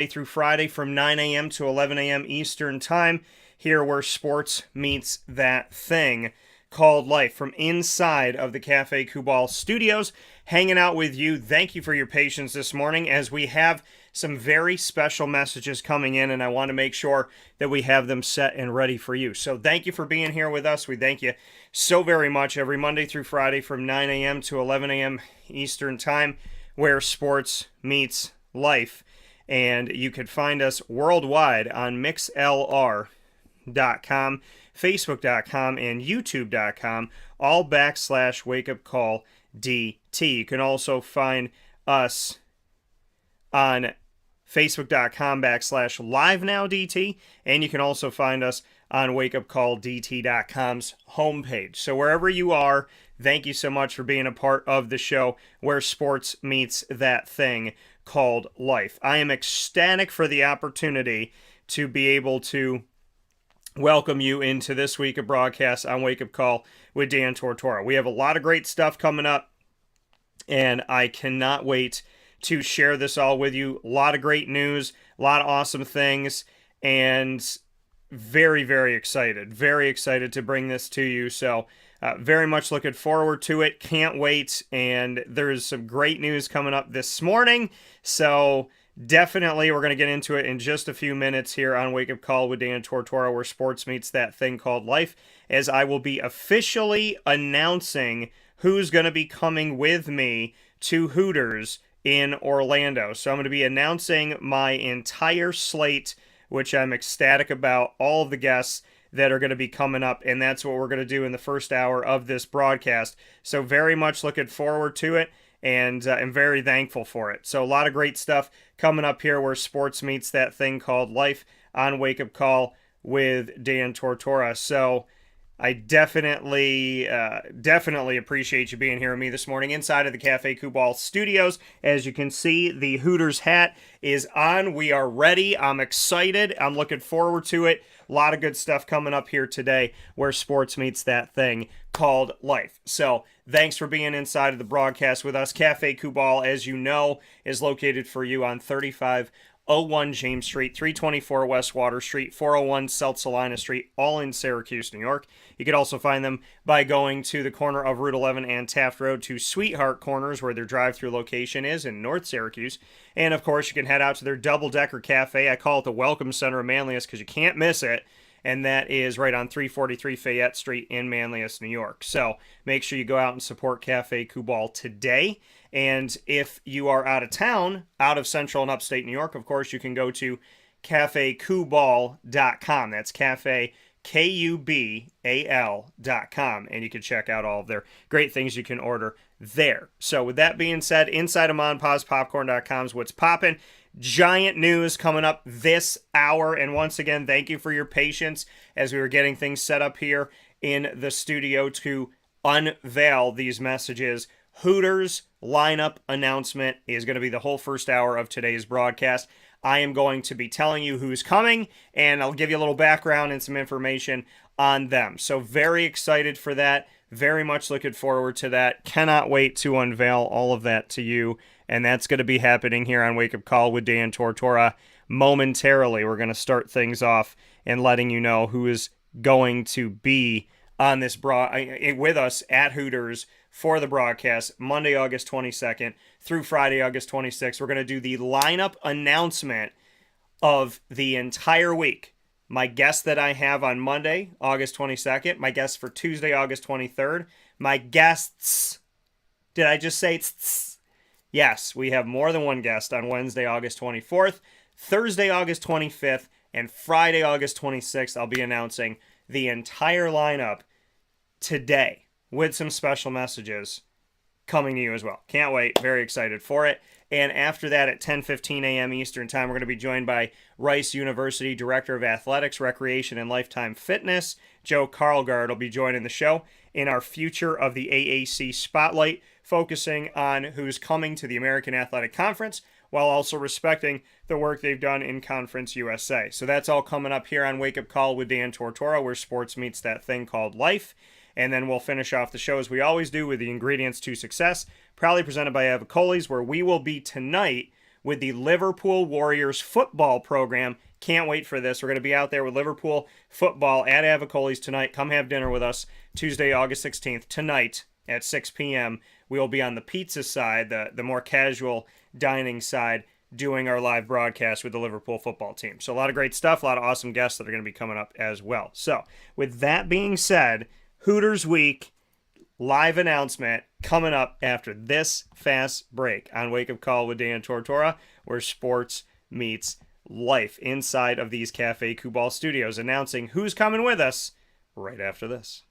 through Friday from 9 a.m. to 11 a.m. Eastern Time, here where sports meets that thing called life. From inside of the Cafe Kubal studios, hanging out with you. Thank you for your patience this morning as we have some very special messages coming in, and I want to make sure that we have them set and ready for you. So thank you for being here with us. We thank you so very much every Monday through Friday from 9 a.m. to 11 a.m. Eastern Time, where sports meets life. And you could find us worldwide on mixlr.com, facebook.com, and youtube.com, all /wakeupcalldt. You can also find us on facebook.com /livenowdt, and you can also find us on wakeupcalldt.com's homepage. So wherever you are, thank you so much for being a part of the show where sports meets that thing called life. I am ecstatic for the opportunity to be able to welcome you into this week of broadcasts on Wake Up Call with Dan Tortora. We have a lot of great stuff coming up, and I cannot wait to share this all with you. A lot of great news, a lot of awesome things, and very, very excited. Very excited to bring this to you. So very much looking forward to it. Can't wait. And there's some great news coming up this morning. So definitely we're going to get into it in just a few minutes here on Wake Up Call with Dan Tortora, where sports meets that thing called life, as I will be officially announcing who's going to be coming with me to Hooters in Orlando. So I'm going to be announcing my entire slate, which I'm ecstatic about, all of the guests that are going to be coming up, and that's what we're going to do in the first hour of this broadcast. So very much looking forward to it, and I'm very thankful for it. So a lot of great stuff coming up here where sports meets that thing called life on Wake Up Call with Dan Tortora. So I definitely appreciate you being here with me this morning inside of the Cafe Kubal studios. As you can see, the Hooters hat is on. We are ready. I'm excited. I'm looking forward to it. A lot of good stuff coming up here today where sports meets that thing called life. So thanks for being inside of the broadcast with us. Cafe Kubal, as you know, is located for you on 3501 James Street, 324 West Water Street, 401 South Salina Street, all in Syracuse, New York. You could also find them by going to the corner of Route 11 and Taft Road to Sweetheart Corners, where their drive-through location is in North Syracuse. And, of course, you can head out to their double-decker cafe. I call it the Welcome Center of Manlius because you can't miss it. And that is right on 343 Fayette Street in Manlius, New York. So make sure you go out and support Cafe Kubal today. And if you are out of town, out of central and upstate New York, of course, you can go to cafekubal.com. That's cafe, KUBAL.com. And you can check out all of their great things you can order there. So with that being said, inside of monpopcorn.com is what's popping. Giant news coming up this hour. And once again, thank you for your patience as we were getting things set up here in the studio to unveil these messages. Hooters lineup announcement is going to be the whole first hour of today's broadcast. I am going to be telling you who's coming, and I'll give you a little background and some information on them. So very excited for that. Very much looking forward to that. Cannot wait to unveil all of that to you. And that's going to be happening here on Wake Up Call with Dan Tortora momentarily. We're going to start things off and letting you know who is going to be on this with us at Hooters for the broadcast Monday, August 22nd through Friday, August 26th. We're going to do the lineup announcement of the entire week. My guest that I have on Monday, August 22nd. My guest for Tuesday, August 23rd. My guests. Did I just say tss? Yes, we have more than one guest on Wednesday, August 24th, Thursday, August 25th, and Friday, August 26th. I'll be announcing the entire lineup today with some special messages coming to you as well. Can't wait. Very excited for it. And after that, at 10:15 a.m. Eastern Time, we're going to be joined by Rice University Director of Athletics, Recreation, and Lifetime Fitness, Joe Karlgaard, will be joining the show in our Future of the AAC Spotlight, focusing on who's coming to the American Athletic Conference, while also respecting the work they've done in Conference USA. So that's all coming up here on Wake Up Call with Dan Tortora, where sports meets that thing called life. And then we'll finish off the show as we always do with the ingredients to success, proudly presented by Avicolli's, where we will be tonight with the Liverpool Warriors football program. Can't wait for this. We're going to be out there with Liverpool football at Avicolli's tonight. Come have dinner with us Tuesday, August 16th, tonight at 6 p.m. We will be on the pizza side, the more casual dining side, doing our live broadcast with the Liverpool football team. So a lot of great stuff, a lot of awesome guests that are going to be coming up as well. So with that being said, Hooters Week live announcement coming up after this fast break on Wake Up Call with Dan Tortora, where sports meets life inside of these Cafe Kubal studios, announcing who's coming with us right after this.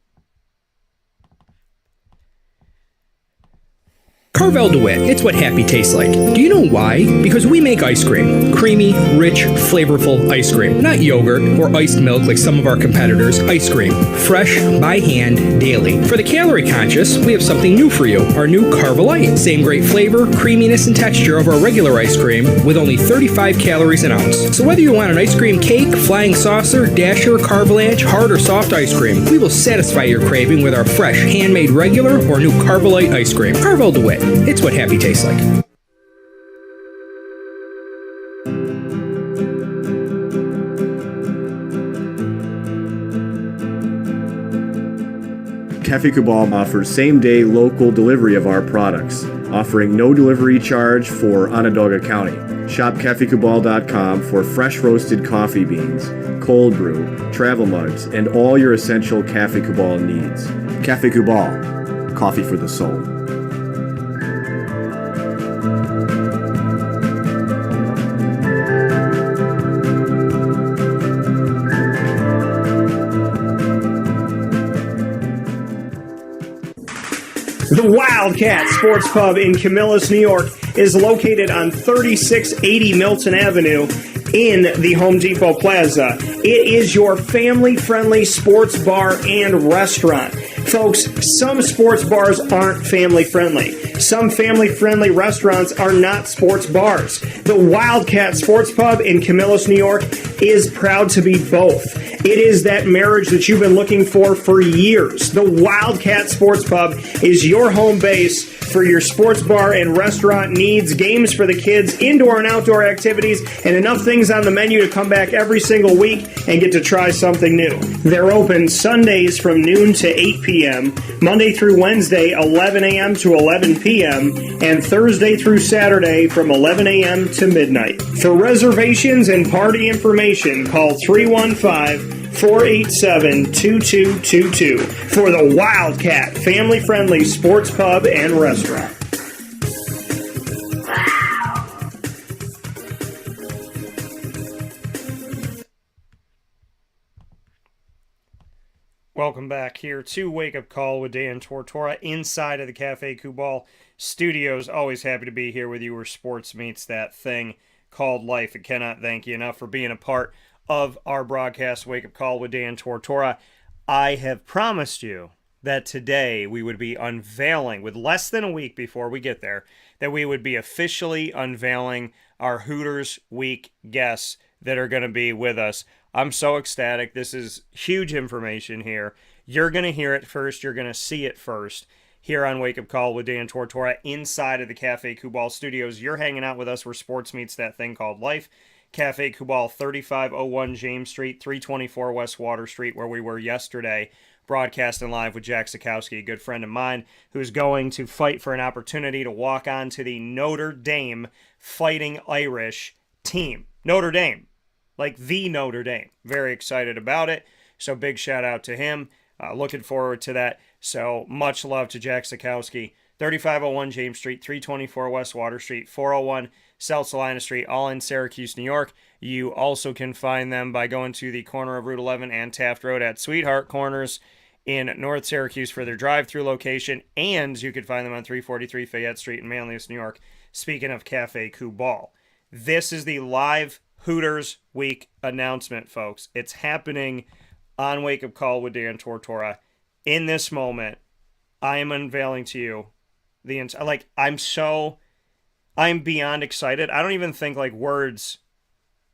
Carvel DeWitt, it's what happy tastes like. Do you know why? Because we make ice cream. Creamy, rich, flavorful ice cream. Not yogurt or iced milk like some of our competitors. Ice cream. Fresh, by hand, daily. For the calorie conscious, we have something new for you. Our new Carvelite. Same great flavor, creaminess, and texture of our regular ice cream with only 35 calories an ounce. So whether you want an ice cream cake, flying saucer, dasher, carvalanche, hard or soft ice cream, we will satisfy your craving with our fresh, handmade regular or new Carvelite ice cream. Carvel DeWitt. It's what happy tastes like. Cafe Kubal offers same-day local delivery of our products, offering no delivery charge for Onondaga County. Shop cafekubal.com for fresh roasted coffee beans, cold brew, travel mugs, and all your essential Cafe Kubal needs. Cafe Kubal, coffee for the soul. The Wildcat Sports Pub in Camillus, New York is located on 3680 Milton Avenue in the Home Depot Plaza. It is your family-friendly sports bar and restaurant. Folks, some sports bars aren't family-friendly. Some family-friendly restaurants are not sports bars. The Wildcat Sports Pub in Camillus, New York is proud to be both. It is that marriage that you've been looking for years. The Wildcat Sports Pub is your home base for your sports bar and restaurant needs, games for the kids, indoor and outdoor activities, and enough things on the menu to come back every single week and get to try something new. They're open Sundays from noon to 8 p.m., Monday through Wednesday, 11 a.m. to 11 p.m., and Thursday through Saturday from 11 a.m. to midnight. For reservations and party information, call 315-487-2222 for the Wildcat family-friendly sports pub and restaurant. Welcome back here to Wake Up Call with Dan Tortora inside of the Cafe Kubal studios. Always happy to be here with you where sports meets that thing called life. I cannot thank you enough for being a part of our broadcast, Wake Up Call with Dan Tortora. I have promised you that today we would be unveiling, with less than a week before we get there, that we would be officially unveiling our Hooters Week guests that are going to be with us. I'm so ecstatic. This is huge information here. You're going to hear it first. You're going to see it first here on Wake Up Call with Dan Tortora inside of the Cafe Kubal studios. You're hanging out with us where sports meets that thing called life. Cafe Kubal, 3501 James Street, 324 West Water Street, where we were yesterday, broadcasting live with Jack Sikowski, a good friend of mine, who's going to fight for an opportunity to walk on to the Notre Dame Fighting Irish team. Notre Dame. Like the Notre Dame. Very excited about it. So big shout out to him. Looking forward to that. So much love to Jack Sikowski. 3501 James Street, 324 West Water Street, 401 South Salina Street, all in Syracuse, New York. You also can find them by going to the corner of Route 11 and Taft Road at Sweetheart Corners in North Syracuse for their drive-through location. And you can find them on 343 Fayette Street in Manlius, New York. Speaking of Cafe Kubal, this is the live Hooters Week announcement, folks. It's happening on Wake Up Call with Dan Tortora. In this moment, I am unveiling to you I'm beyond excited. I don't even think words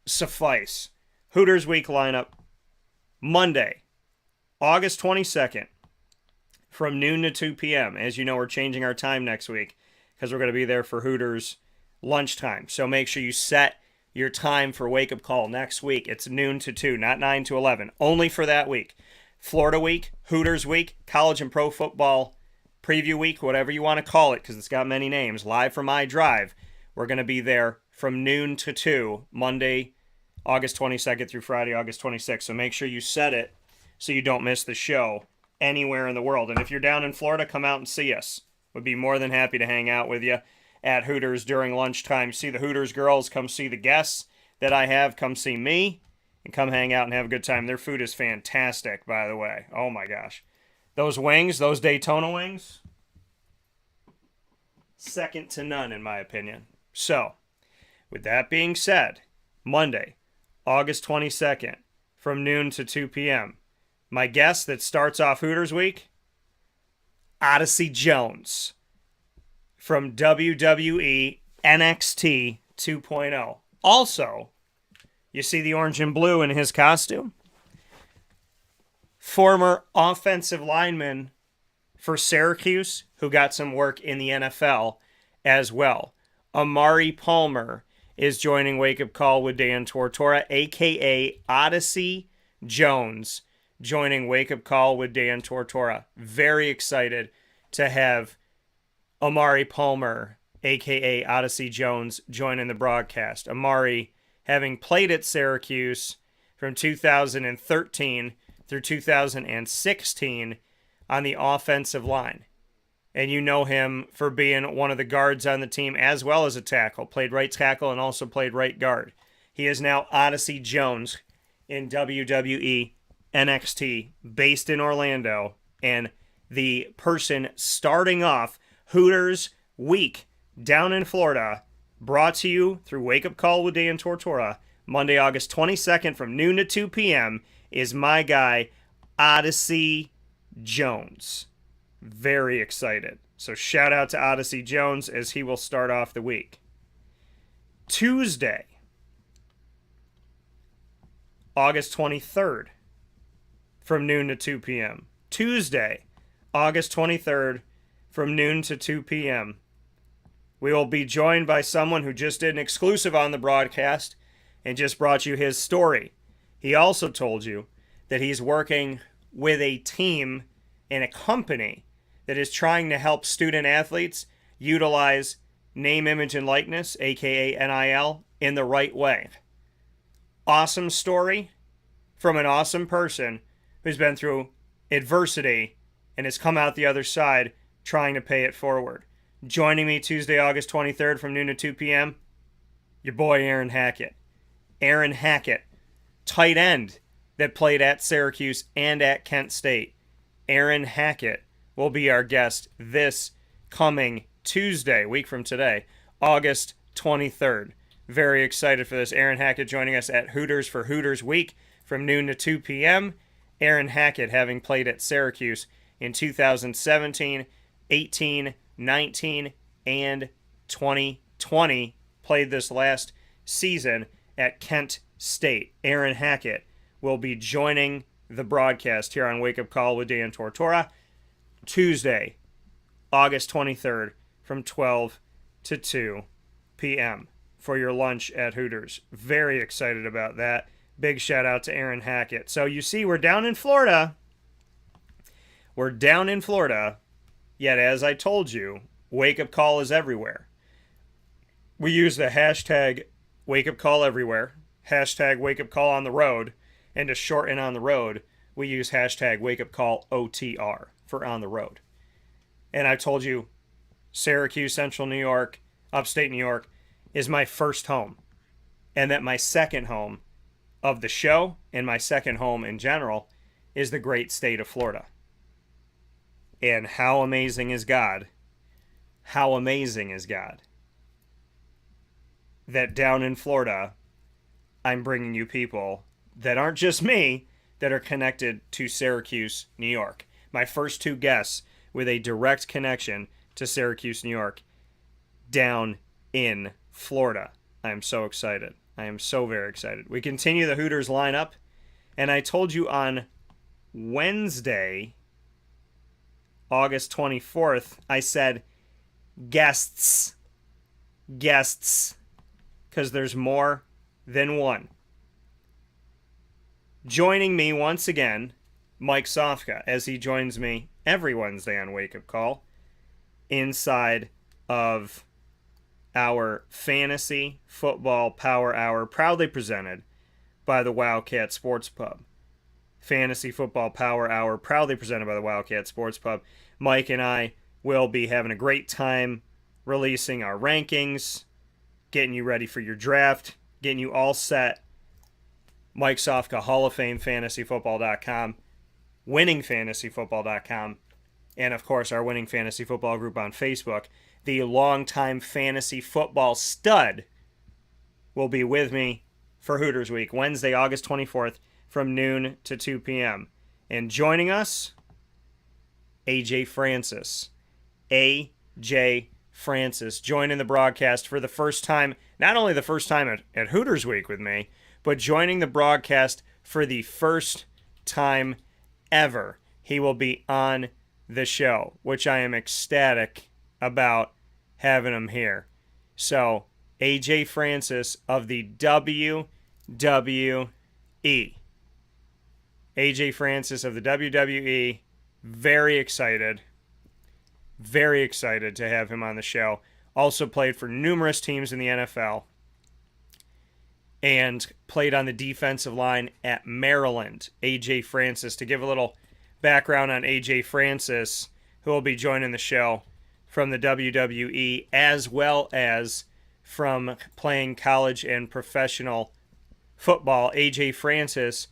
suffice. Hooters Week lineup, Monday, August 22nd, from noon to 2 p.m. As you know, we're changing our time next week because we're going to be there for Hooters lunchtime. So make sure you set your time for Wake Up Call next week. It's noon to 2, not 9 to 11. Only for that week. Florida week, Hooters week, college and pro football preview week, whatever you want to call it, because it's got many names. Live from my drive. We're going to be there from noon to 2, Monday, August 22nd through Friday, August 26th. So make sure you set it so you don't miss the show anywhere in the world. And if you're down in Florida, come out and see us. We'd be more than happy to hang out with you at Hooters during lunchtime. See the Hooters girls, come see the guests that I have, come see me, and come hang out and have a good time. Their food is fantastic, by the way. Oh my gosh. Those wings, those Daytona wings, second to none in my opinion. So, with that being said, Monday, August 22nd, from noon to 2 p.m., my guest that starts off Hooters Week, Odyssey Jones from WWE NXT 2.0. Also, you see the orange and blue in his costume? Former offensive lineman for Syracuse who got some work in the NFL as well. Amari Palmer is joining Wake Up Call with Dan Tortora, a.k.a. Odyssey Jones, joining Wake Up Call with Dan Tortora. Very excited to have Amari Palmer, a.k.a. Odyssey Jones, joining the broadcast. Amari, having played at Syracuse from 2013 through 2016 on the offensive line. And you know him for being one of the guards on the team as well as a tackle. Played right tackle and also played right guard. He is now Odyssey Jones in WWE NXT, based in Orlando, and the person starting off Hooters Week down in Florida, brought to you through Wake Up Call with Dan Tortora, Monday, August 22nd from noon to 2 p.m., is my guy, Odyssey Jones. Very excited. So shout out to Odyssey Jones as he will start off the week. Tuesday, August 23rd, from noon to 2 p.m. Tuesday, August 23rd, from noon to 2 p.m. We will be joined by someone who just did an exclusive on the broadcast and just brought you his story. He also told you that he's working with a team and a company that is trying to help student athletes utilize name, image, and likeness, aka NIL, in the right way. Awesome story from an awesome person who's been through adversity and has come out the other side trying to pay it forward. Joining me Tuesday, August 23rd from noon to 2 p.m., your boy Aaron Hackett. Aaron Hackett, tight end that played at Syracuse and at Kent State. Aaron Hackett will be our guest this coming Tuesday, week from today, August 23rd. Very excited for this. Aaron Hackett joining us at Hooters for Hooters Week from noon to 2 p.m. Aaron Hackett, having played at Syracuse in 2017, 18, 19, and 2020, played this last season at Kent State. Aaron Hackett will be joining the broadcast here on Wake Up Call with Dan Tortora Tuesday, August 23rd from 12 to 2 p.m. for your lunch at Hooters. Very excited about that. Big shout out to Aaron Hackett. So you see, we're down in Florida. Yet as I told you, Wake Up Call is everywhere. We use the hashtag Wake Up Call everywhere, hashtag Wake Up Call on the road, and to shorten on the road, we use hashtag Wake Up Call OTR for on the road. And I told you, Syracuse, Central New York, upstate New York, is my first home. And that my second home of the show, and my second home in general, is the great state of Florida. And how amazing is God? How amazing is God? That down in Florida, I'm bringing you people that aren't just me, that are connected to Syracuse, New York. My first two guests with a direct connection to Syracuse, New York, down in Florida. I am so excited. I am so very excited. We continue the Hooters lineup, and I told you on Wednesday, August 24th, I said guests. guests, because there's more than one. Joining me once again, Mike Sofka, as he joins me every Wednesday on Wake Up Call, inside of our Fantasy Football Power Hour, proudly presented by the Wildcat Sports Pub. Fantasy Football Power Hour, proudly presented by the Wildcat Sports Pub. Mike and I will be having a great time releasing our rankings, getting you ready for your draft, getting you all set. Mike Sofka, Hall of Fame, fantasyfootball.com, winningfantasyfootball.com, and of course our Winning Fantasy Football group on Facebook. The longtime fantasy football stud will be with me for Hooters Week, Wednesday, August 24th, from noon to 2 p.m. And joining us, AJ Francis. AJ Francis joining the broadcast for the first time, not only the first time at Hooters Week with me, but joining the broadcast for the first time ever. He will be on the show, which I am ecstatic about having him here. So, AJ Francis of the WWE. AJ Francis of the WWE. Very excited to have him on the show. Also played for numerous teams in the NFL and played on the defensive line at Maryland. AJ Francis. To give a little background on AJ Francis, who will be joining the show from the WWE as well as from playing college and professional football. AJ Francis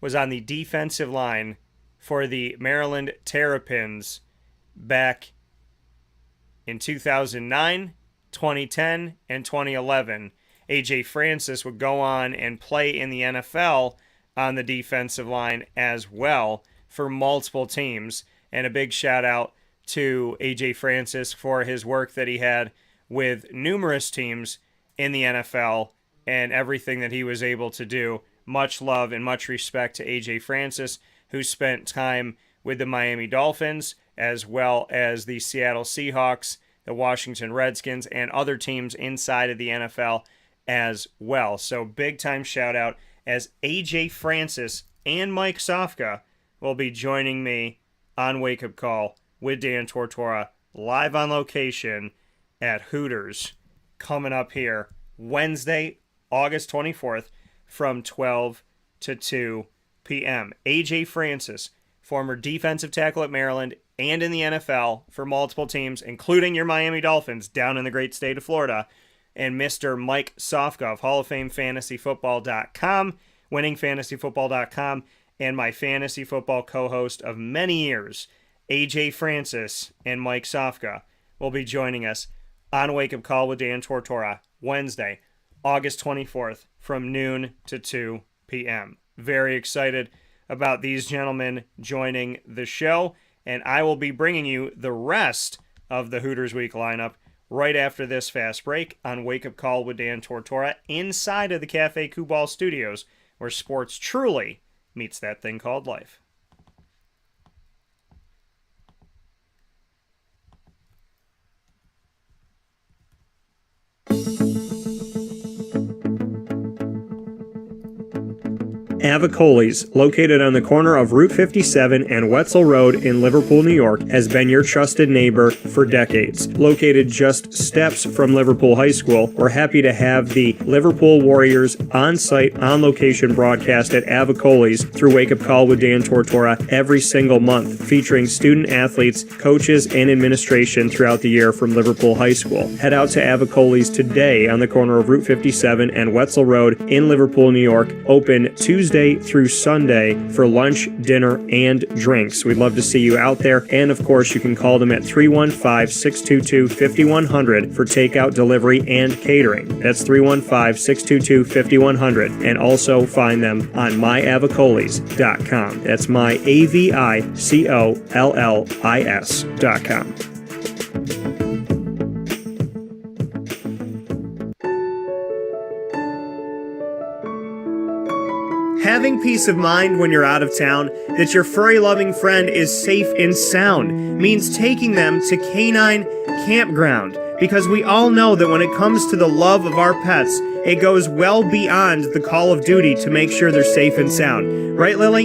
was on the defensive line for the Maryland Terrapins back in 2009, 2010, and 2011. AJ Francis would go on and play in the NFL on the defensive line as well for multiple teams. And a big shout out to AJ Francis for his work that he had with numerous teams in the NFL and everything that he was able to do. Much love and much respect to AJ Francis, who spent time with the Miami Dolphins as well as the Seattle Seahawks, the Washington Redskins, and other teams inside of the NFL as well. So big time shout out as AJ Francis and Mike Sofka will be joining me on Wake Up Call with Dan Tortora live on location at Hooters coming up here Wednesday, August 24th from 12 to 2 p.m. AJ Francis, former defensive tackle at Maryland and in the NFL for multiple teams, including your Miami Dolphins down in the great state of Florida, and Mr. Mike Sofka of Hall of Fame fantasyfootball.com, winningfantasyfootball.com, and my fantasy football co-host of many years, AJ Francis and Mike Sofka, will be joining us on Wake Up Call with Dan Tortora Wednesday, August 24th from noon to 2 p.m. Very excited about these gentlemen joining the show, and I will be bringing you the rest of the Hooters Week lineup right after this fast break on Wake Up Call with Dan Tortora inside of the Cafe Kubal Studios, where sports truly meets that thing called life. Avicolli's, located on the corner of Route 57 and Wetzel Road in Liverpool, New York, has been your trusted neighbor for decades. Located just steps from Liverpool High School, we're happy to have the Liverpool Warriors on-site, on-location broadcast at Avicolli's through Wake Up Call with Dan Tortora every single month, featuring student-athletes, coaches, and administration throughout the year from Liverpool High School. Head out to Avicolli's today on the corner of Route 57 and Wetzel Road in Liverpool, New York, open Tuesday through Sunday for lunch, dinner, and drinks. We'd love to see you out there. And of course, you can call them at 315-622-5100 for takeout, delivery, and catering. That's 315-622-5100. And also find them on myavicollis.com. That's myavicollis.com. Having peace of mind when you're out of town that your furry-loving friend is safe and sound means taking them to Canine Campground. because we all know that when it comes to the love of our pets, it goes well beyond the call of duty to make sure they're safe and sound. Right, Lily?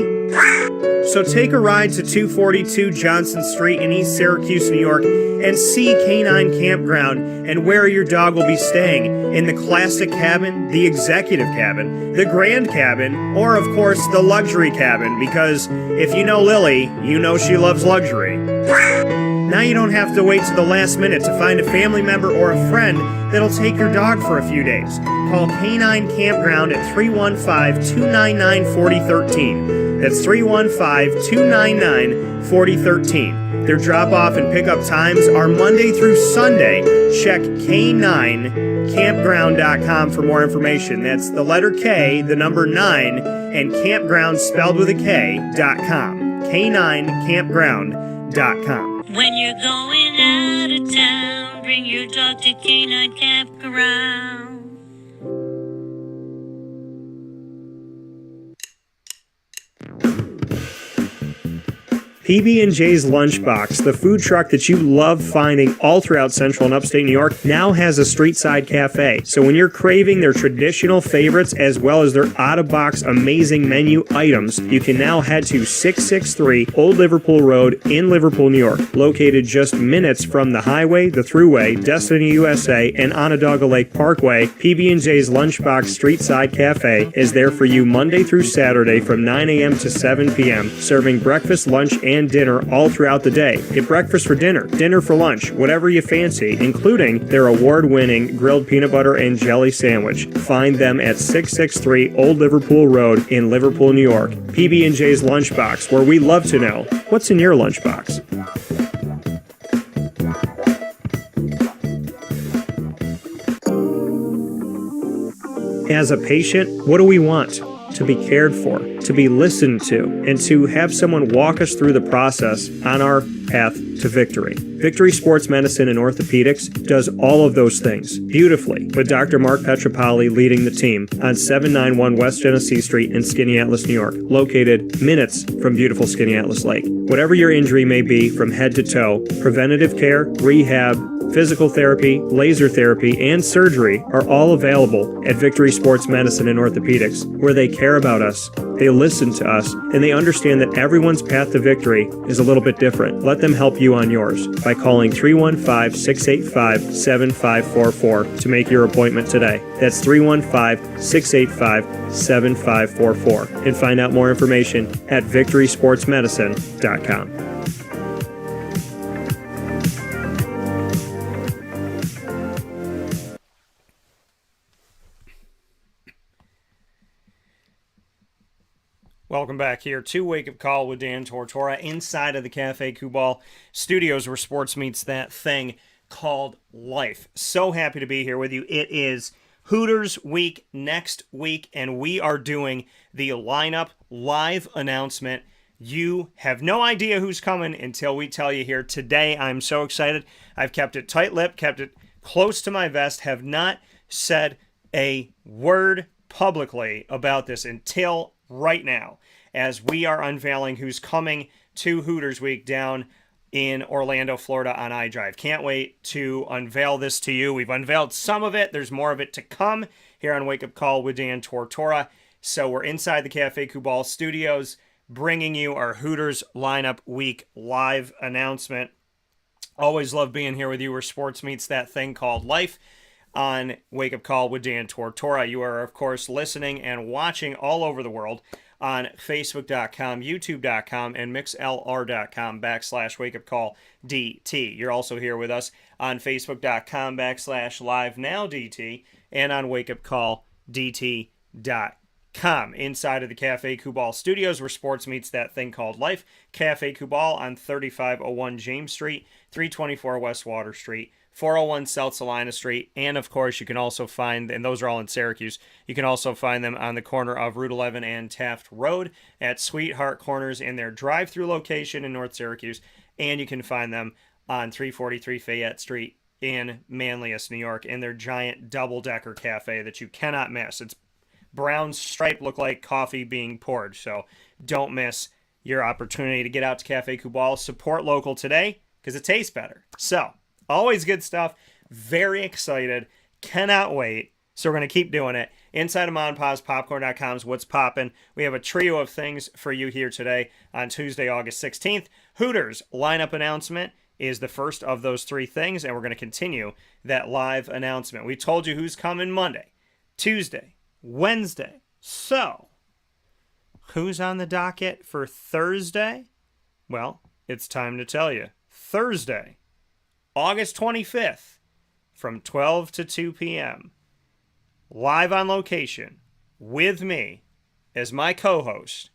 So take a ride to 242 Johnson Street in East Syracuse, New York, and see Canine Campground and where your dog will be staying in the classic cabin, the executive cabin, the grand cabin, or of course the luxury cabin, because if you know Lily, you know she loves luxury. Now you don't have to wait to the last minute to find a family member or a friend that'll take your dog for a few days. Call Canine Campground at 315-299-4013. That's 315-299-4013. Their drop-off and pickup times are Monday through Sunday. Check K9campground.com for more information. That's the letter K, the number 9, and campground spelled with a K.com. K9campground.com. When you're going out of town, bring your dog to Canine Campground. PB&J's Lunchbox, the food truck that you love finding all throughout central and upstate New York, now has a street-side cafe. So when you're craving their traditional favorites as well as their out-of-box amazing menu items, you can now head to 663 Old Liverpool Road in Liverpool, New York. Located just minutes from the highway, the Thruway, Destiny USA, and Onondaga Lake Parkway, PB&J's Lunchbox Street-Side Cafe is there for you Monday through Saturday from 9 a.m. to 7 p.m., serving breakfast, lunch, and dinner all throughout the day. Get breakfast for dinner, dinner for lunch, whatever you fancy, including their award-winning grilled peanut butter and jelly sandwich. Find them at 663 Old Liverpool Road in Liverpool, New York. PB&J's Lunchbox, where we love to know what's in your lunchbox. As a patient, what do we want? To be cared for, to be listened to, and to have someone walk us through the process on our path to victory. Victory Sports Medicine and Orthopedics does all of those things beautifully, with Dr. Mark Petropoli leading the team on 791 West Genesee Street in Skaneateles, New York, located minutes from beautiful Skaneateles Lake. Whatever your injury may be from head to toe, preventative care, rehab, physical therapy, laser therapy, and surgery are all available at Victory Sports Medicine and Orthopedics, where they care about us, they listen to us, and they understand that everyone's path to victory is a little bit different. Let them help you on yours by calling 315-685-7544 to make your appointment today. That's 315-685-7544. And find out more information at victorysportsmedicine.com. Welcome back here to Wake Up Call with Dan Tortora inside of the Cafe Kubal studios where sports meets that thing called life. So happy to be here with you. It is Hooters week next week, and we are doing the lineup live announcement. You have no idea who's coming until we tell you here today. I'm so excited. I've kept it tight-lipped, kept it close to my vest, have not said a word publicly about this until right now, as we are unveiling who's coming to Hooters Week down in Orlando, Florida on iDrive. Can't wait to unveil this to you. We've unveiled some of it. There's more of it to come here on Wake Up Call with Dan Tortora. So we're inside the Cafe Kubal studios bringing you our Hooters lineup week live announcement. Always love being here with you where sports meets that thing called life on Wake Up Call with Dan Tortora. You are, of course, listening and watching all over the world on Facebook.com, YouTube.com, and MixLR.com/WakeUpCallDT. You're also here with us on Facebook.com/LiveNowDT and on WakeUpCallDT.com. Inside of the Cafe Kubal studios where sports meets that thing called life. Cafe Kubal on 3501 James Street, 324 West Water Street, 401 South Salina Street, and of course you can also find, and those are all in Syracuse, you can also find them on the corner of Route 11 and Taft Road at Sweetheart Corners in their drive-through location in North Syracuse, and you can find them on 343 Fayette Street in Manlius, New York, in their giant double-decker cafe that you cannot miss. It's brown stripe, look like coffee being poured, so don't miss your opportunity to get out to Cafe Kubal. Support local today because it tastes better. So always good stuff. Very excited. Cannot wait. So we're going to keep doing it. Inside of MonPosPopcorn.com's What's Poppin'. We have a trio of things for you here today on Tuesday, August 16th. Hooters lineup announcement is the first of those three things, and we're going to continue that live announcement. We told you who's coming Monday, Tuesday, Wednesday. So, who's on the docket for Thursday? Well, it's time to tell you. Thursday, August 25th, from 12 to 2 p.m., live on location with me as my co-host.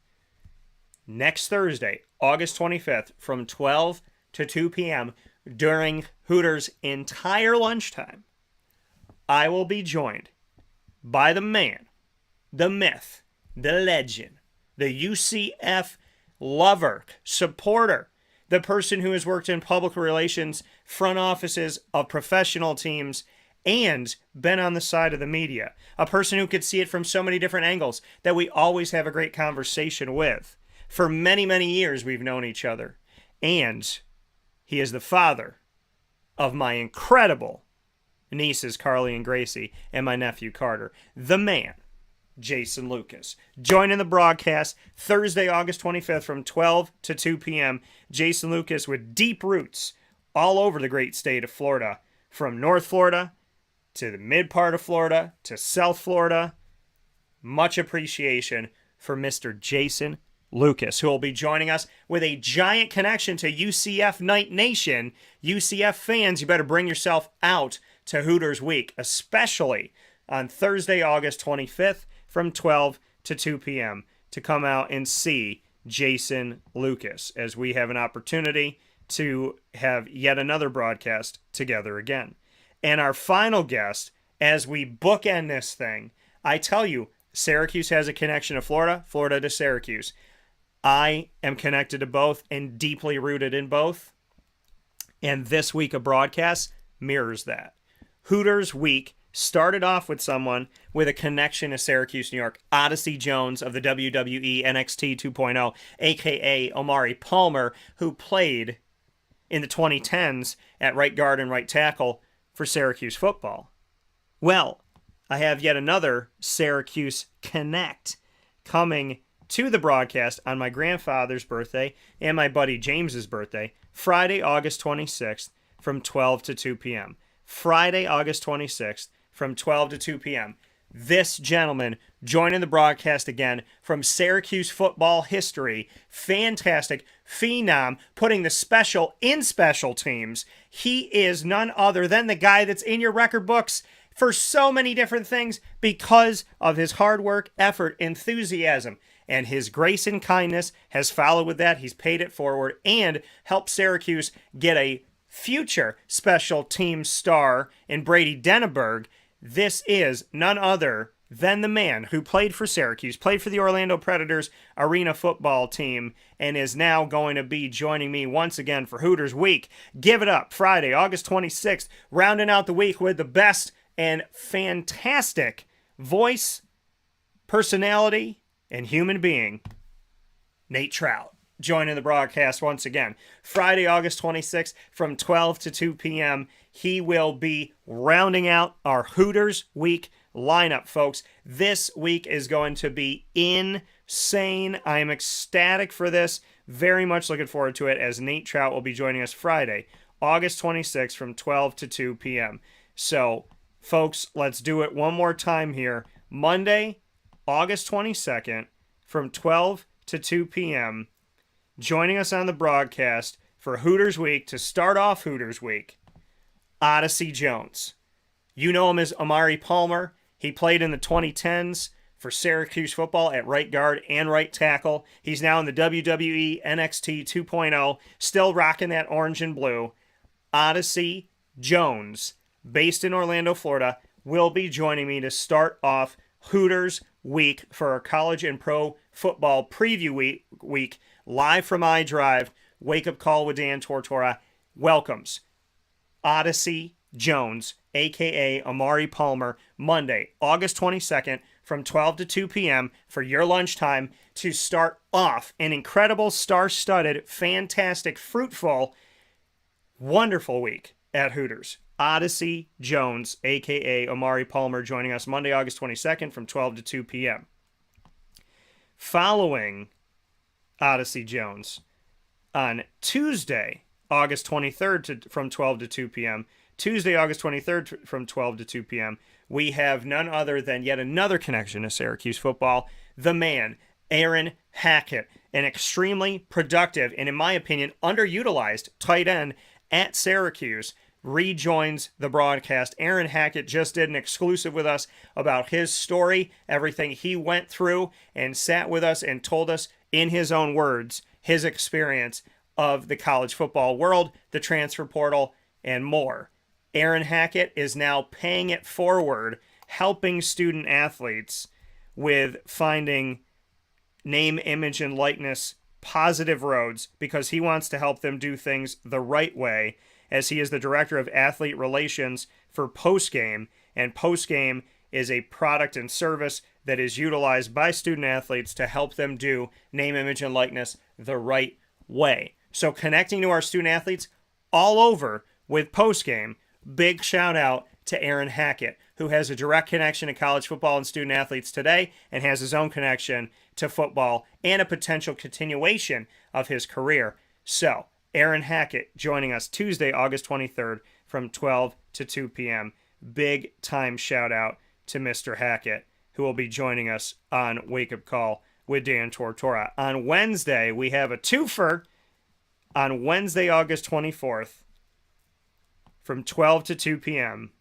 Next Thursday, August 25th, from 12 to 2 p.m. during Hooters' entire lunchtime, I will be joined by the man, the myth, the legend, the UCF lover, supporter, the person who has worked in public relations, front offices of professional teams, and been on the side of the media. A person who could see it from so many different angles that we always have a great conversation with. For many, many years, we've known each other. And he is the father of my incredible nieces, Carly and Gracie, and my nephew, Carter. The man, Jason Lucas. Joining the broadcast Thursday, August 25th from 12 to 2 p.m. Jason Lucas with deep roots all over the great state of Florida, from North Florida to the mid part of Florida to South Florida. Much appreciation for Mr. Jason Lucas, who will be joining us with a giant connection to UCF Night Nation. UCF fans, you better bring yourself out to Hooters Week, especially on Thursday, August 25th from 12 to 2 p.m. to come out and see Jason Lucas as we have an opportunity to have yet another broadcast together again. And our final guest, as we bookend this thing, I tell you, Syracuse has a connection to Florida, Florida to Syracuse. I am connected to both and deeply rooted in both. And this week of broadcasts mirrors that. Hooters Week started off with someone with a connection to Syracuse, New York, Odyssey Jones of the WWE NXT 2.0, a.k.a. Omari Palmer, who played in the 2010s at right guard and right tackle for Syracuse football. Well, I have yet another Syracuse Connect coming to the broadcast on my grandfather's birthday and my buddy James's birthday, Friday, August 26th from 12 to 2 p.m. Friday, August 26th from 12 to 2 p.m. This gentleman joining the broadcast again from Syracuse football history, fantastic, phenom, putting the special in special teams. He is none other than the guy that's in your record books for so many different things because of his hard work, effort, enthusiasm, and his grace and kindness has followed with that. He's paid it forward and helped Syracuse get a future special team star in Brady Denneberg. This is none other than the man who played for Syracuse, played for the Orlando Predators arena football team, and is now going to be joining me once again for Hooters Week. Give it up, Friday, August 26th, rounding out the week with the best and fantastic voice, personality, and human being, Nate Trout, joining the broadcast once again. Friday, August 26th from 12 to 2 p.m. He will be rounding out our Hooters Week lineup, folks. This week is going to be insane. I am ecstatic for this. Very much looking forward to it as Nate Trout will be joining us Friday, August 26th from 12 to 2 p.m. So, folks, let's do it one more time here. Monday, August 22nd from 12 to 2 p.m. Joining us on the broadcast for Hooters Week to start off Hooters Week, Odyssey Jones. You know him as Omari Palmer. He played in the 2010s for Syracuse football at right guard and right tackle. He's now in the WWE NXT 2.0, still rocking that orange and blue. Odyssey Jones, based in Orlando, Florida, will be joining me to start off Hooters Week for our college and pro football preview week live from iDrive. Wake Up Call with Dan Tortora welcomes Odyssey Jones, a.k.a. Omari Palmer, Monday, August 22nd from 12 to 2 p.m. for your lunchtime to start off an incredible, star-studded, fantastic, fruitful, wonderful week at Hooters. Odyssey Jones, a.k.a. Omari Palmer, joining us Monday, August 22nd from 12 to 2 p.m. Following Odyssey Jones, on Tuesday, August 23rd from 12 to 2 p.m., Tuesday, August 23rd from 12 to 2 p.m., we have none other than yet another connection to Syracuse football, the man, Aaron Hackett, an extremely productive and, in my opinion, underutilized tight end at Syracuse, rejoins the broadcast. Aaron Hackett just did an exclusive with us about his story, everything he went through, and sat with us and told us, in his own words, his experience of the college football world, the transfer portal, and more. Aaron Hackett is now paying it forward, helping student athletes with finding name, image, and likeness positive roads because he wants to help them do things the right way, as he is the director of athlete relations for Postgame, and Postgame is a product and service that is utilized by student athletes to help them do name, image, and likeness the right way. So connecting to our student athletes all over with Postgame, big shout out to Aaron Hackett, who has a direct connection to college football and student athletes today and has his own connection to football and a potential continuation of his career. So, Aaron Hackett joining us Tuesday, August 23rd from 12 to 2 p.m. Big time shout out to Mr. Hackett, who will be joining us on Wake Up Call with Dan Tortora. On Wednesday, we have a twofer. On Wednesday, August 24th, from 12 to 2 p.m.,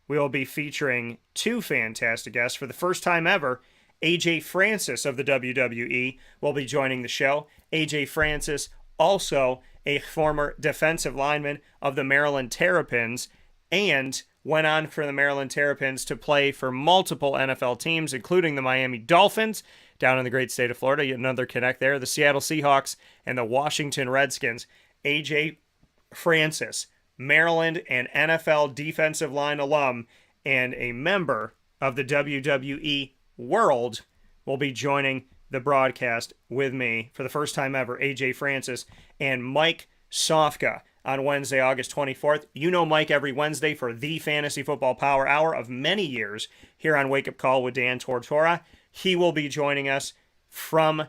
we will be featuring two fantastic guests. For the first time ever, AJ Francis of the WWE will be joining the show. AJ Francis, also a former defensive lineman of the Maryland Terrapins, and went on for the Maryland Terrapins to play for multiple NFL teams, including the Miami Dolphins down in the great state of Florida. Yet another connect there. The Seattle Seahawks and the Washington Redskins. AJ Francis, Maryland and NFL defensive line alum and a member of the WWE world, will be joining the broadcast with me for the first time ever. AJ Francis and Mike Sofka on Wednesday, August 24th. You know Mike every Wednesday for the Fantasy Football Power Hour of many years here on Wake Up Call with Dan Tortora. He will be joining us from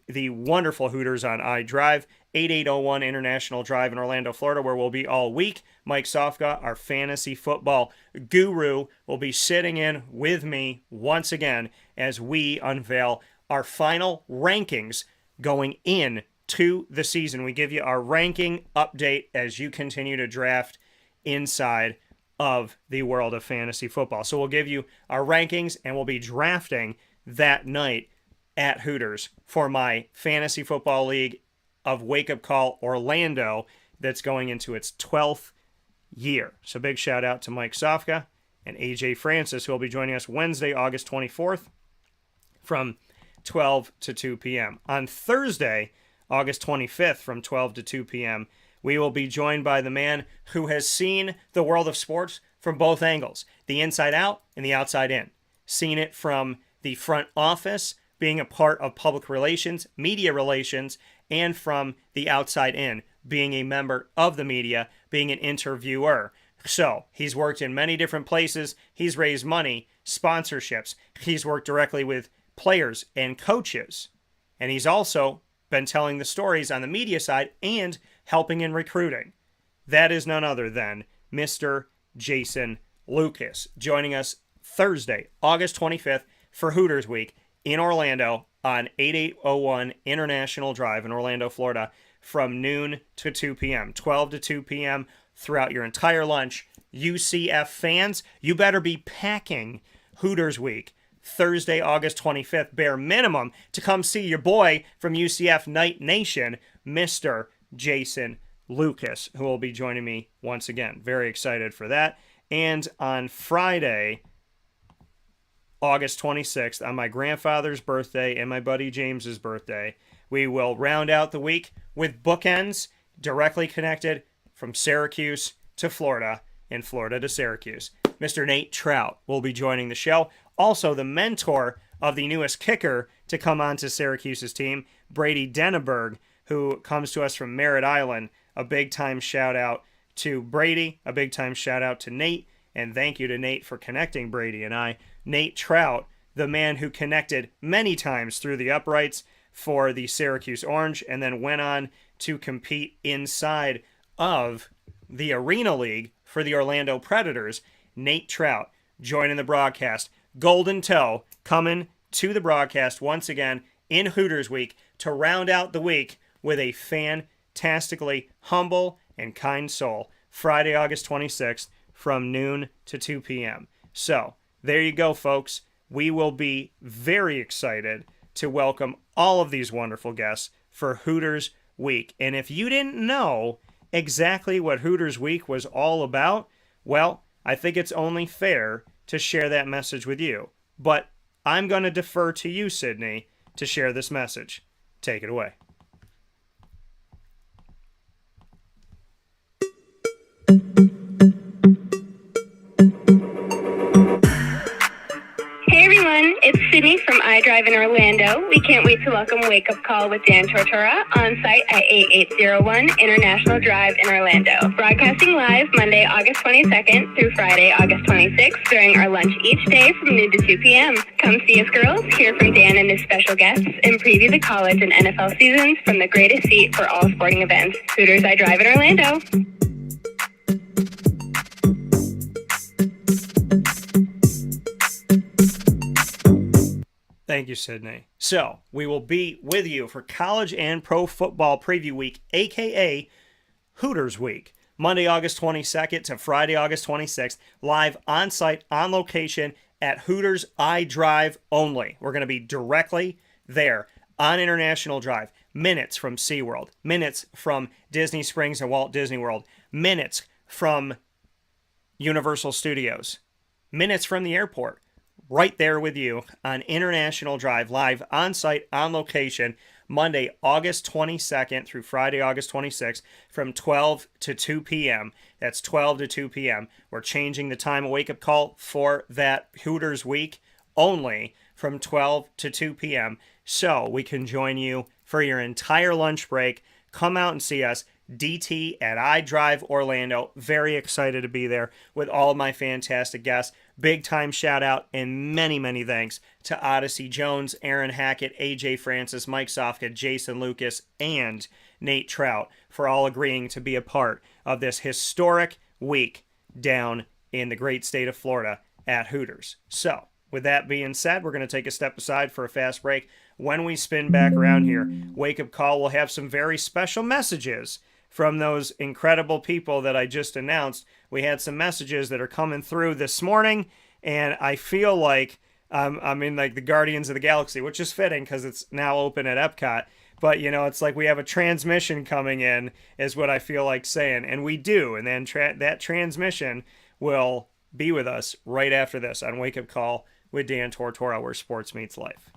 the wonderful Hooters on I-Drive, 8801 International Drive in Orlando, Florida, where we'll be all week. Mike Sofka, our fantasy football guru, will be sitting in with me once again as we unveil our final rankings going in to the season. We give you our ranking update as you continue to draft inside of the world of fantasy football. So we'll give you our rankings, and we'll be drafting that night at Hooters for my fantasy football league of Wake Up Call Orlando that's going into its 12th year. So big shout out to Mike Sofka and AJ Francis, who will be joining us Wednesday, August 24th from 12 to 2 p.m. On Thursday, August 25th from 12 to 2 p.m., we will be joined by the man who has seen the world of sports from both angles, the inside out and the outside in. Seen it from the front office, being a part of public relations, media relations, and from the outside in, being a member of the media, being an interviewer. So, he's worked in many different places. He's raised money, sponsorships. He's worked directly with players and coaches. And he's also been telling the stories on the media side and helping in recruiting. That is none other than Mr. Jason Lucas, joining us Thursday, August 25th for Hooters Week in Orlando on 8801 International Drive in Orlando, Florida, from noon to 2 p.m., 12 to 2 p.m. throughout your entire lunch. UCF fans, you better be packing Hooters Week Thursday, August 25th, bare minimum, to come see your boy from UCF Night Nation, Mr. Jason Lucas, who will be joining me once again. Very excited for that. And on Friday, August 26th, on my grandfather's birthday and my buddy James's birthday, we will round out the week with bookends directly connected from Syracuse to Florida and Florida to Syracuse. Mr. Nate Trout will be joining the show. Also, the mentor of the newest kicker to come onto Syracuse's team, Brady Denneberg, who comes to us from Merritt Island. A big-time shout-out to Brady, a big-time shout-out to Nate, and thank you to Nate for connecting Brady and I. Nate Trout, the man who connected many times through the uprights for the Syracuse Orange, and then went on to compete inside of the Arena League for the Orlando Predators. Nate Trout joining the broadcast. Golden Toe coming to the broadcast once again in Hooters Week to round out the week with a fantastically humble and kind soul. Friday, August 26th from noon to 2 p.m. So, there you go, folks. We will be very excited to welcome all of these wonderful guests for Hooters Week. And if you didn't know exactly what Hooters Week was all about, well, I think it's only fair to share that message with you. But I'm going to defer to you, Sydney, to share this message. Take it away. Hey everyone, it's Sydney from iDrive in Orlando. We can't wait to welcome Wake Up Call with Dan Tortora on site at 8801 International Drive in Orlando. Broadcasting live Monday, August 22nd through Friday, August 26th during our lunch each day from noon to 2 p.m. Come see us girls, hear from Dan and his special guests, and preview the college and NFL seasons from the greatest seat for all sporting events. Hooters iDrive in Orlando. Thank you, Sydney. So, we will be with you for College and Pro Football Preview Week, a.k.a. Hooters Week. Monday, August 22nd to Friday, August 26th, live on-site, on location at Hooters iDrive only. We're going to be directly there on International Drive. Minutes from SeaWorld. Minutes from Disney Springs and Walt Disney World. Minutes from Universal Studios. Minutes from the airport. Right there with you on International Drive, live on-site, on location, Monday, August 22nd through Friday, August 26th, from 12 to 2 p.m. That's 12 to 2 p.m. We're changing the time of wake-up call for that Hooters Week only from 12 to 2 p.m. so we can join you for your entire lunch break. Come out and see us. DT at iDrive Orlando. Very excited to be there with all of my fantastic guests. Big time shout out and many, many thanks to Odyssey Jones, Aaron Hackett, AJ Francis, Mike Sofka, Jason Lucas, and Nate Trout for all agreeing to be a part of this historic week down in the great state of Florida at Hooters. So, with that being said, we're going to take a step aside for a fast break. When we spin back around here, Wake Up Call will have some very special messages from those incredible people that I just announced. We had some messages that are coming through this morning, and I feel like I'm in like the Guardians of the Galaxy, which is fitting because it's now open at Epcot. But, you know, it's like we have a transmission coming in is what I feel like saying, and we do. And then that transmission will be with us right after this on Wake Up Call with Dan Tortora, where sports meets life.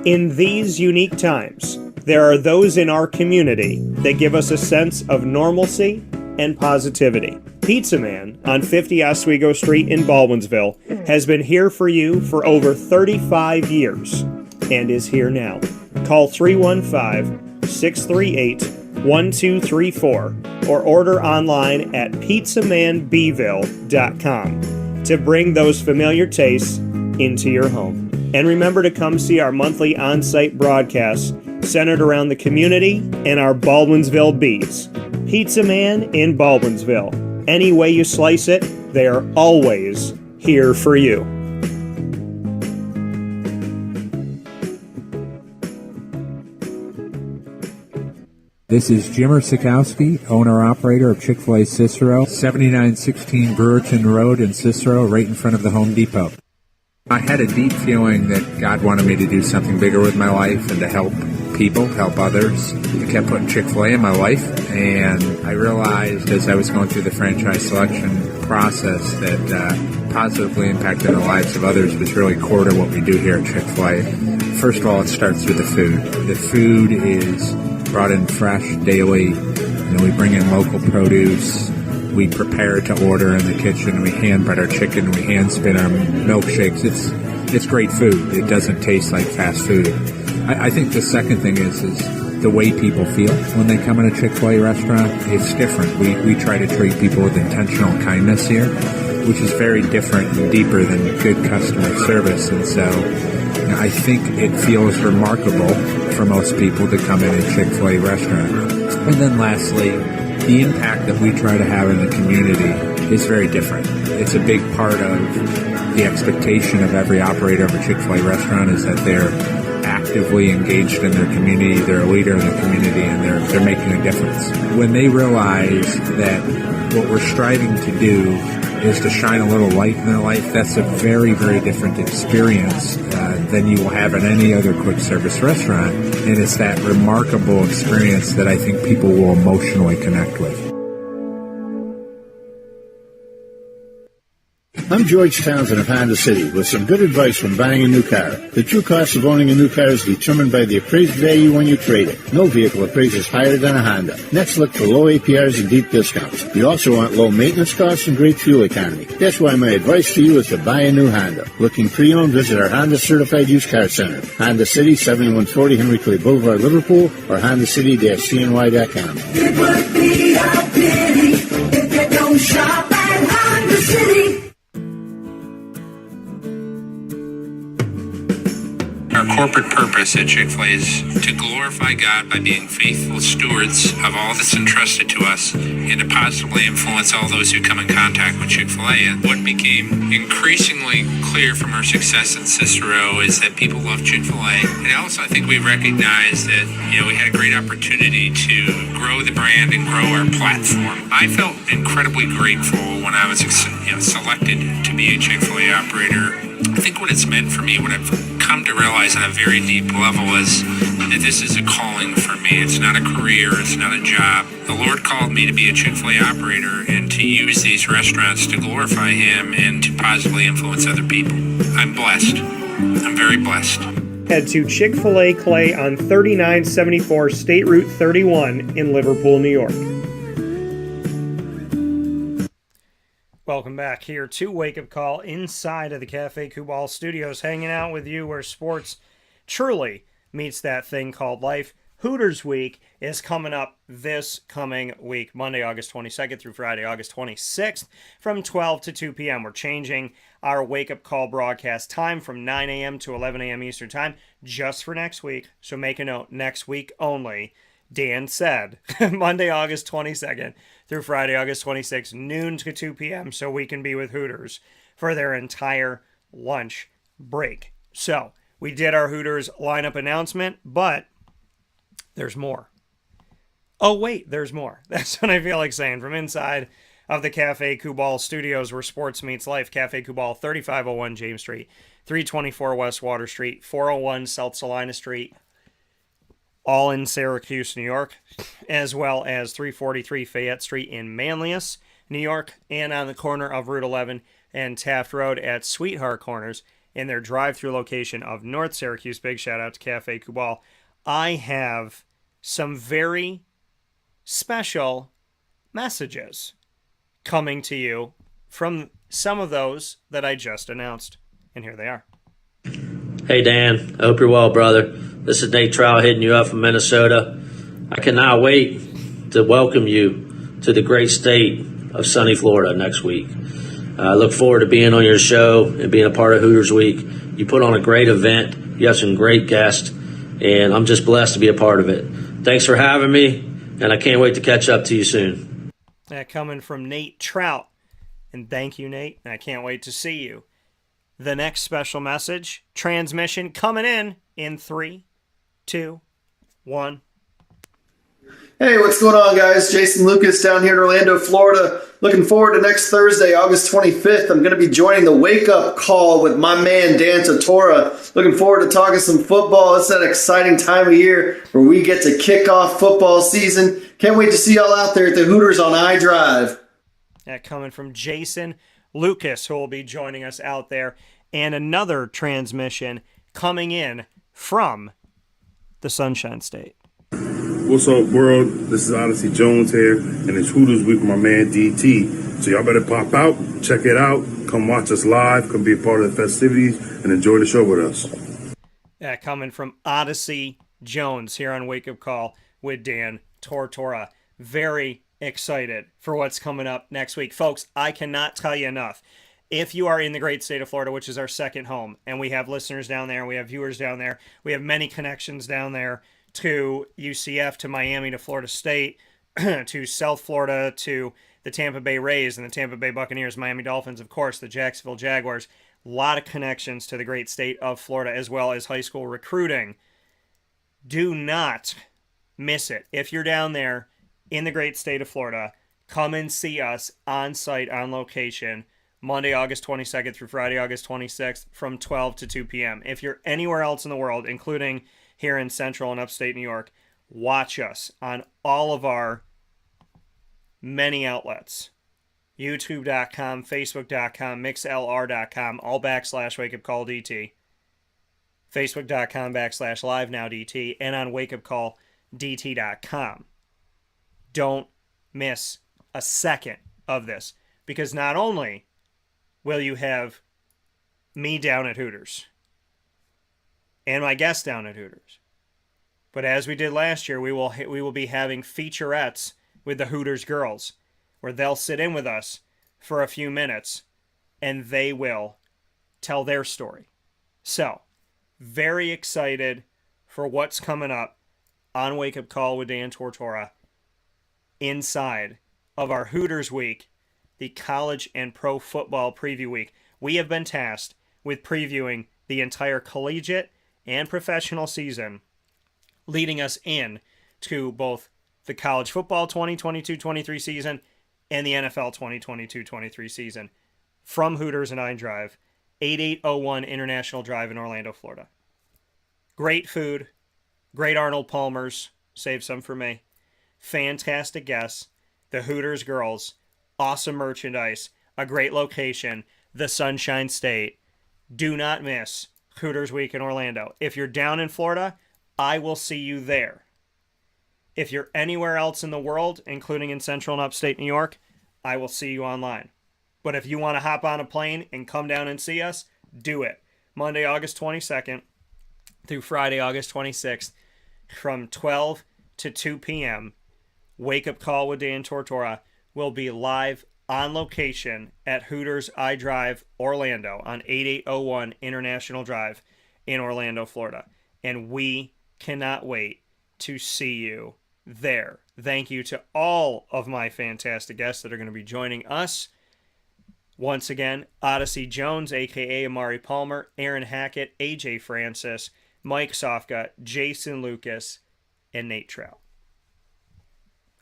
In these unique times, there are those in our community that give us a sense of normalcy and positivity. Pizza Man on 50 Oswego Street in Baldwinsville has been here for you for over 35 years and is here now. Call 315-638-1234 or order online at pizzamanbville.com to bring those familiar tastes into your home. And remember to come see our monthly on-site broadcasts centered around the community and our Baldwinsville Bees. Pizza Man in Baldwinsville. Any way you slice it, they are always here for you. This is Jimmer Sikowski, owner-operator of Chick-fil-A Cicero, 7916 Brewerton Road in Cicero, right in front of the Home Depot. I had a deep feeling that God wanted me to do something bigger with my life and to help people, help others. I kept putting Chick-fil-A in my life, and I realized as I was going through the franchise selection process that positively impacting the lives of others was really core to what we do here at Chick-fil-A. First of all, it starts with the food. The food is brought in fresh daily. We bring in local produce. We prepare to order in the kitchen. We hand bread our chicken. We hand spin our milkshakes. It's great food. It doesn't taste like fast food. I think the second thing is the way people feel when they come in a Chick-fil-A restaurant. It's different. We try to treat people with intentional kindness here, which is very different and deeper than good customer service. And so I think it feels remarkable for most people to come in a Chick-fil-A restaurant. And then lastly, the impact that we try to have in the community is very different. It's a big part of the expectation of every operator of a Chick-fil-A restaurant is that they're actively engaged in their community, they're a leader in the community, and they're making a difference. When they realize that what we're striving to do is to shine a little light in their life, that's a very, very different experience than you will have in any other quick service restaurant. And it's that remarkable experience that I think people will emotionally connect with. I'm George Townsend of Honda City with some good advice when buying a new car. The true cost of owning a new car is determined by the appraised value when you trade it. No vehicle appraises higher than a Honda. Next, look for low APRs and deep discounts. You also want low maintenance costs and great fuel economy. That's why my advice to you is to buy a new Honda. Looking pre-owned, visit our Honda Certified Used Car Center. Honda City, 7140 Henry Clay Boulevard, Liverpool, or HondaCity-CNY.com. It would be a pity if you don't shop at Honda City. Our corporate purpose at Chick-fil-A is to glorify God by being faithful stewards of all that's entrusted to us and to positively influence all those who come in contact with Chick-fil-A. And what became increasingly clear from our success in Cicero is that people love Chick-fil-A. And also I think we recognized that, we had a great opportunity to grow the brand and grow our platform. I felt incredibly grateful when I was selected to be a Chick-fil-A operator. I think what it's meant for me, what I've come to realize on a very deep level is that this is a calling for me. It's not a career. It's not a job. The Lord called me to be a Chick-fil-A operator and to use these restaurants to glorify Him and to positively influence other people. I'm blessed. I'm very blessed. Head to Chick-fil-A Clay on 3974 State Route 31 in Liverpool, New York. Welcome back here to Wake Up Call inside of the Cafe Kubal Studios, hanging out with you where sports truly meets that thing called life. Hooters Week is coming up this coming week, Monday, August 22nd through Friday, August 26th, from 12 to 2 p.m. We're changing our Wake Up Call broadcast time from 9 a.m. to 11 a.m. Eastern Time just for next week. So make a note, next week only. Dan said Monday, August 22nd through Friday, August 26th, noon to 2 p.m. so we can be with Hooters for their entire lunch break. So we did our Hooters lineup announcement, but there's more. Oh, wait, there's more. That's what I feel like saying. From inside of the Cafe Kubal Studios where sports meets life, Cafe Kubal, 3501 James Street, 324 West Water Street, 401 South Salina Street, all in Syracuse, New York, as well as 343 Fayette Street in Manlius, New York, and on the corner of Route 11 and Taft Road at Sweetheart Corners in their drive-through location of North Syracuse. Big shout out to Cafe Kubal. I have some very special messages coming to you from some of those that I just announced, and here they are. Hey Dan, I hope you're well, brother. This is Nate Trout hitting you up from Minnesota. I cannot wait to welcome you to the great state of sunny Florida next week. I look forward to being on your show and being a part of Hooters Week. You put on a great event. You have some great guests, and I'm just blessed to be a part of it. Thanks for having me, and I can't wait to catch up to you soon. That coming from Nate Trout. And thank you, Nate, and I can't wait to see you. The next special message, transmission coming in 3, 2, 1. Hey, what's going on, guys? Jason Lucas down here in Orlando, Florida. Looking forward to next Thursday, August 25th. I'm going to be joining the Wake Up Call with my man, Dan Tortora. Looking forward to talking some football. It's that exciting time of year where we get to kick off football season. Can't wait to see y'all out there at the Hooters on iDrive. That coming from Jason Lucas, who will be joining us out there. And another transmission coming in from the Sunshine State. What's up, world? This is Odyssey Jones here, and it's Hooters Week with my man DT. So y'all better pop out, check it out, come watch us live, come be a part of the festivities, and enjoy the show with us. Yeah, coming from Odyssey Jones here on Wake Up Call with Dan Tortora. Very excited for what's coming up next week. Folks, I cannot tell you enough. If you are in the great state of Florida, which is our second home, and we have listeners down there, we have viewers down there, we have many connections down there to UCF, to Miami, to Florida State, to South Florida, to the Tampa Bay Rays and the Tampa Bay Buccaneers, Miami Dolphins, of course, the Jacksonville Jaguars. A lot of connections to the great state of Florida, as well as high school recruiting. Do not miss it. If you're down there in the great state of Florida, come and see us on site, on location, Monday, August 22nd through Friday, August 26th from 12 to 2 p.m. If you're anywhere else in the world, including here in Central and Upstate New York, watch us on all of our many outlets. YouTube.com, Facebook.com, MixLR.com, all / WakeUpCallDT. Facebook.com / LiveNowDT, and on WakeUpCallDT.com. Don't miss a second of this, because not only will you have me down at Hooters and my guests down at Hooters, but as we did last year, we will be having featurettes with the Hooters girls, where they'll sit in with us for a few minutes and they will tell their story. So, very excited for what's coming up on Wake Up Call with Dan Tortora inside of our Hooters Week, the college and pro football preview week. We have been tasked with previewing the entire collegiate and professional season, leading us in to both the college football 2022-23 season and the NFL 2022-23 season from Hooters and iDrive, 8801 International Drive in Orlando, Florida. Great food, great Arnold Palmer's, save some for me, fantastic guests, the Hooters girls, awesome merchandise, a great location, the Sunshine State. Do not miss Hooters Week in Orlando. If you're down in Florida, I will see you there. If you're anywhere else in the world, including in Central and Upstate New York, I will see you online. But if you want to hop on a plane and come down and see us, do it. Monday, August 22nd through Friday, August 26th, from 12 to 2 p.m., Wake Up Call with Dan Tortora will be live on location at Hooters iDrive Orlando on 8801 International Drive in Orlando, Florida. And we cannot wait to see you there. Thank you to all of my fantastic guests that are going to be joining us. Once again, Odyssey Jones, a.k.a. Amari Palmer, Aaron Hackett, AJ Francis, Mike Sofka, Jason Lucas, and Nate Trout.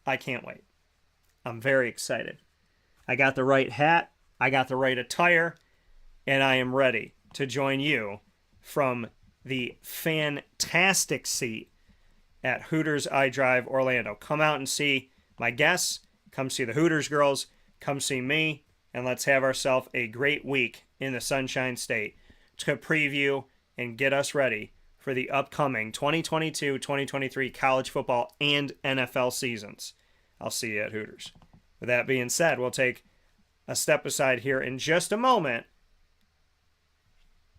I can't wait. I'm very excited. I got the right hat, I got the right attire, and I am ready to join you from the fantastic seat at Hooters iDrive Orlando. Come out and see my guests, come see the Hooters girls, come see me, and let's have ourselves a great week in the Sunshine State to preview and get us ready for the upcoming 2022-2023 college football and NFL seasons. I'll see you at Hooters. With that being said, we'll take a step aside here in just a moment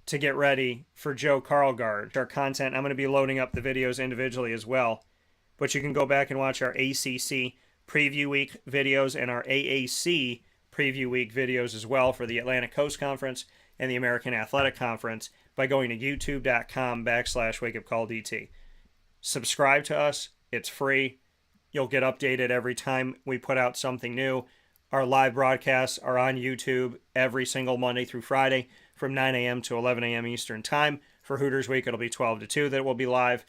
to get ready for Joe Karlgaard. Our content, I'm going to be loading up the videos individually as well, but you can go back and watch our ACC Preview Week videos and our AAC Preview Week videos as well for the Atlantic Coast Conference and the American Athletic Conference by going to youtube.com/wakeupcalldt. Subscribe to us. It's free. You'll get updated every time we put out something new. Our live broadcasts are on YouTube every single Monday through Friday from 9 a.m. to 11 a.m. Eastern Time. For Hooters Week, it'll be 12 to 2 that will be live.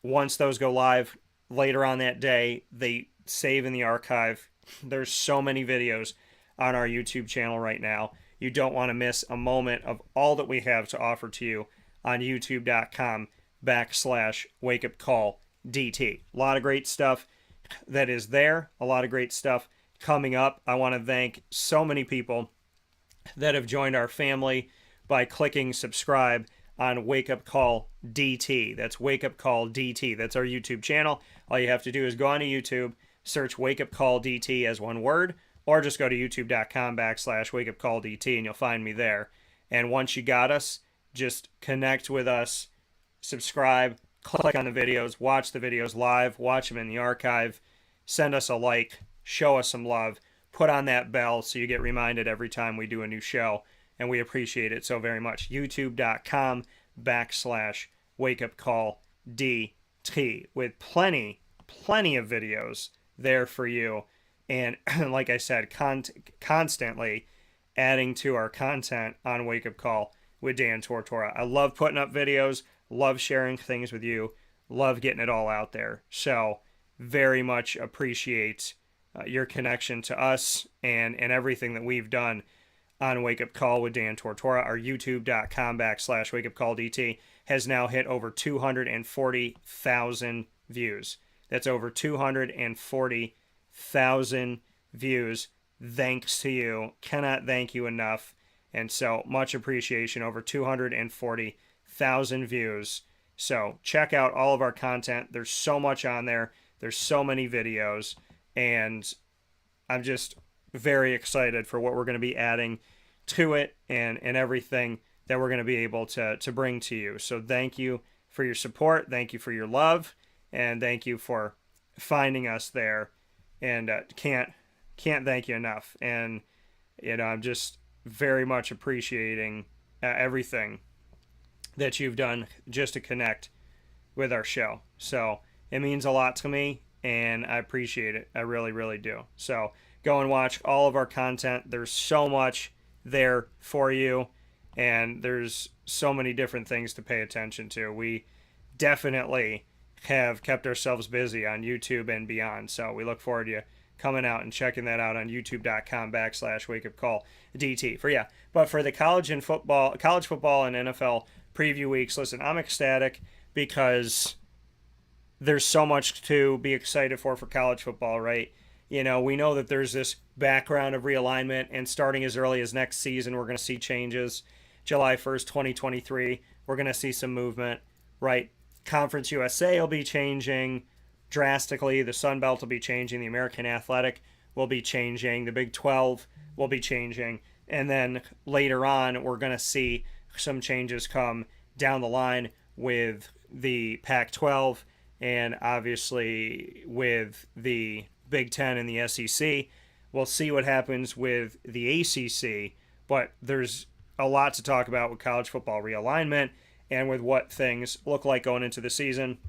Once those go live later on that day, they save in the archive. There's so many videos on our YouTube channel right now. You don't want to miss a moment of all that we have to offer to you on youtube.com/wakeupcalldt. A lot of great stuff that is there. A lot of great stuff coming up. I want to thank so many people that have joined our family by clicking subscribe on Wake Up Call DT. That's Wake Up Call DT. That's our YouTube channel. All you have to do is go onto YouTube, search Wake Up Call DT as one word, or just go to youtube.com/Wake Up Call DT and you'll find me there. And once you got us, just connect with us, subscribe, click on the videos, watch the videos live, watch them in the archive, send us a like, show us some love, put on that bell so you get reminded every time we do a new show. And we appreciate it so very much. youtube.com/Wake Up Call DT with plenty of videos there for you. And like I said, constantly adding to our content on Wake Up Call with Dan Tortora. I love putting up videos, love sharing things with you, love getting it all out there. So very much appreciate your connection to us and everything that we've done on Wake Up Call with Dan Tortora. Our youtube.com/Wake Up Call DT has now hit over 240,000 views. That's over 240,000 views. Thanks to you. Cannot thank you enough. And so much appreciation. Over 240,000 views. So check out all of our content. There's so much on there. There's so many videos. And I'm just very excited for what we're going to be adding to it and everything that we're going to be able to bring to you. So thank you for your support. Thank you for your love. And thank you for finding us there. And can't thank you enough. And, I'm just very much appreciating everything that you've done just to connect with our show. So it means a lot to me, and I appreciate it. I really, really do. So go and watch all of our content. There's so much there for you, and there's so many different things to pay attention to. We definitely have kept ourselves busy on YouTube and beyond. So we look forward to you coming out and checking that out on youtube.com/Wake Up Call DT. But for the college football and NFL preview weeks, listen, I'm ecstatic because there's so much to be excited for college football, right? We know that there's this background of realignment, and starting as early as next season, we're going to see changes. July 1st, 2023, we're going to see some movement, right? Conference USA will be changing drastically. The Sun Belt will be changing. The American Athletic will be changing. The Big 12 will be changing. And then later on, we're going to see some changes come down the line with the Pac-12 and obviously with the Big 10 and the SEC. We'll see what happens with the ACC, but there's a lot to talk about with college football realignment and with what things look like going into the season.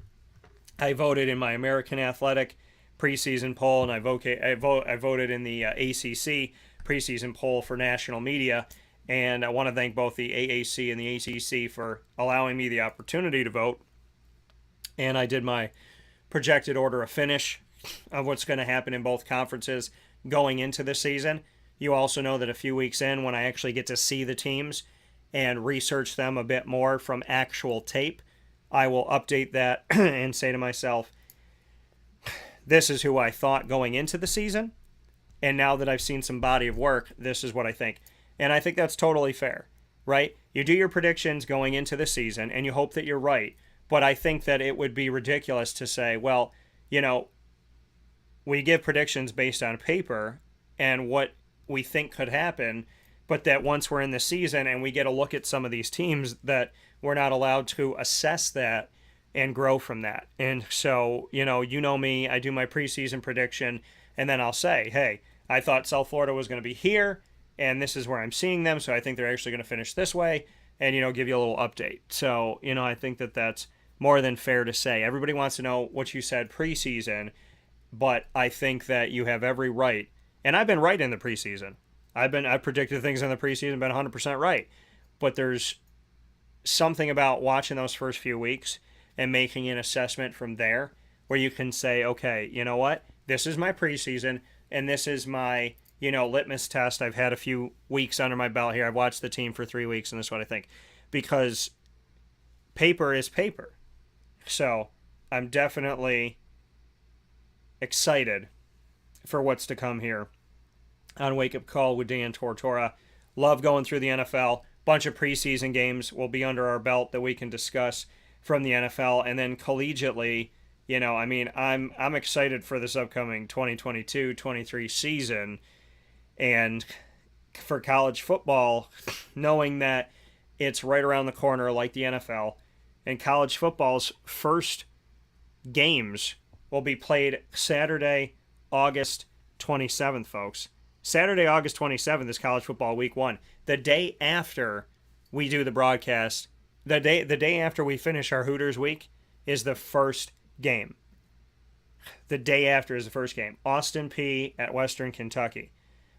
I voted in my American Athletic preseason poll, and I voted in the ACC preseason poll for national media. And I want to thank both the AAC and the ACC for allowing me the opportunity to vote. And I did my projected order of finish of what's going to happen in both conferences going into the season. You also know that a few weeks in, when I actually get to see the teams and research them a bit more from actual tape, I will update that and say to myself, this is who I thought going into the season. And now that I've seen some body of work, this is what I think. And I think that's totally fair, right? You do your predictions going into the season and you hope that you're right. But I think that it would be ridiculous to say, well, we give predictions based on paper and what we think could happen, but that once we're in the season and we get a look at some of these teams, that we're not allowed to assess that and grow from that. And so, you know me, I do my preseason prediction, and then I'll say, hey, I thought South Florida was going to be here, and this is where I'm seeing them, so I think they're actually going to finish this way, and, give you a little update. So, I think that that's more than fair to say. Everybody wants to know what you said preseason, but I think that you have every right, and I've been right in the preseason. I've predicted things in the preseason, been 100% right, but there's something about watching those first few weeks and making an assessment from there where you can say, okay, you know what? This is my preseason, and this is my, litmus test. I've had a few weeks under my belt here. I've watched the team for 3 weeks, and this is what I think. Because paper is paper. So I'm definitely excited for what's to come here on Wake Up Call with Dan Tortora. Love going through the NFL. bunch of preseason games will be under our belt that we can discuss from the NFL. And then collegiately, I'm excited for this upcoming 2022-23 season. And for college football, knowing that it's right around the corner like the NFL, and college football's first games will be played Saturday, August 27th, folks. Saturday, August 27th is college football week 1. The day after we do the broadcast, the day after we finish our Hooters week is the first game. The day after is the first game. Austin Peay at Western Kentucky.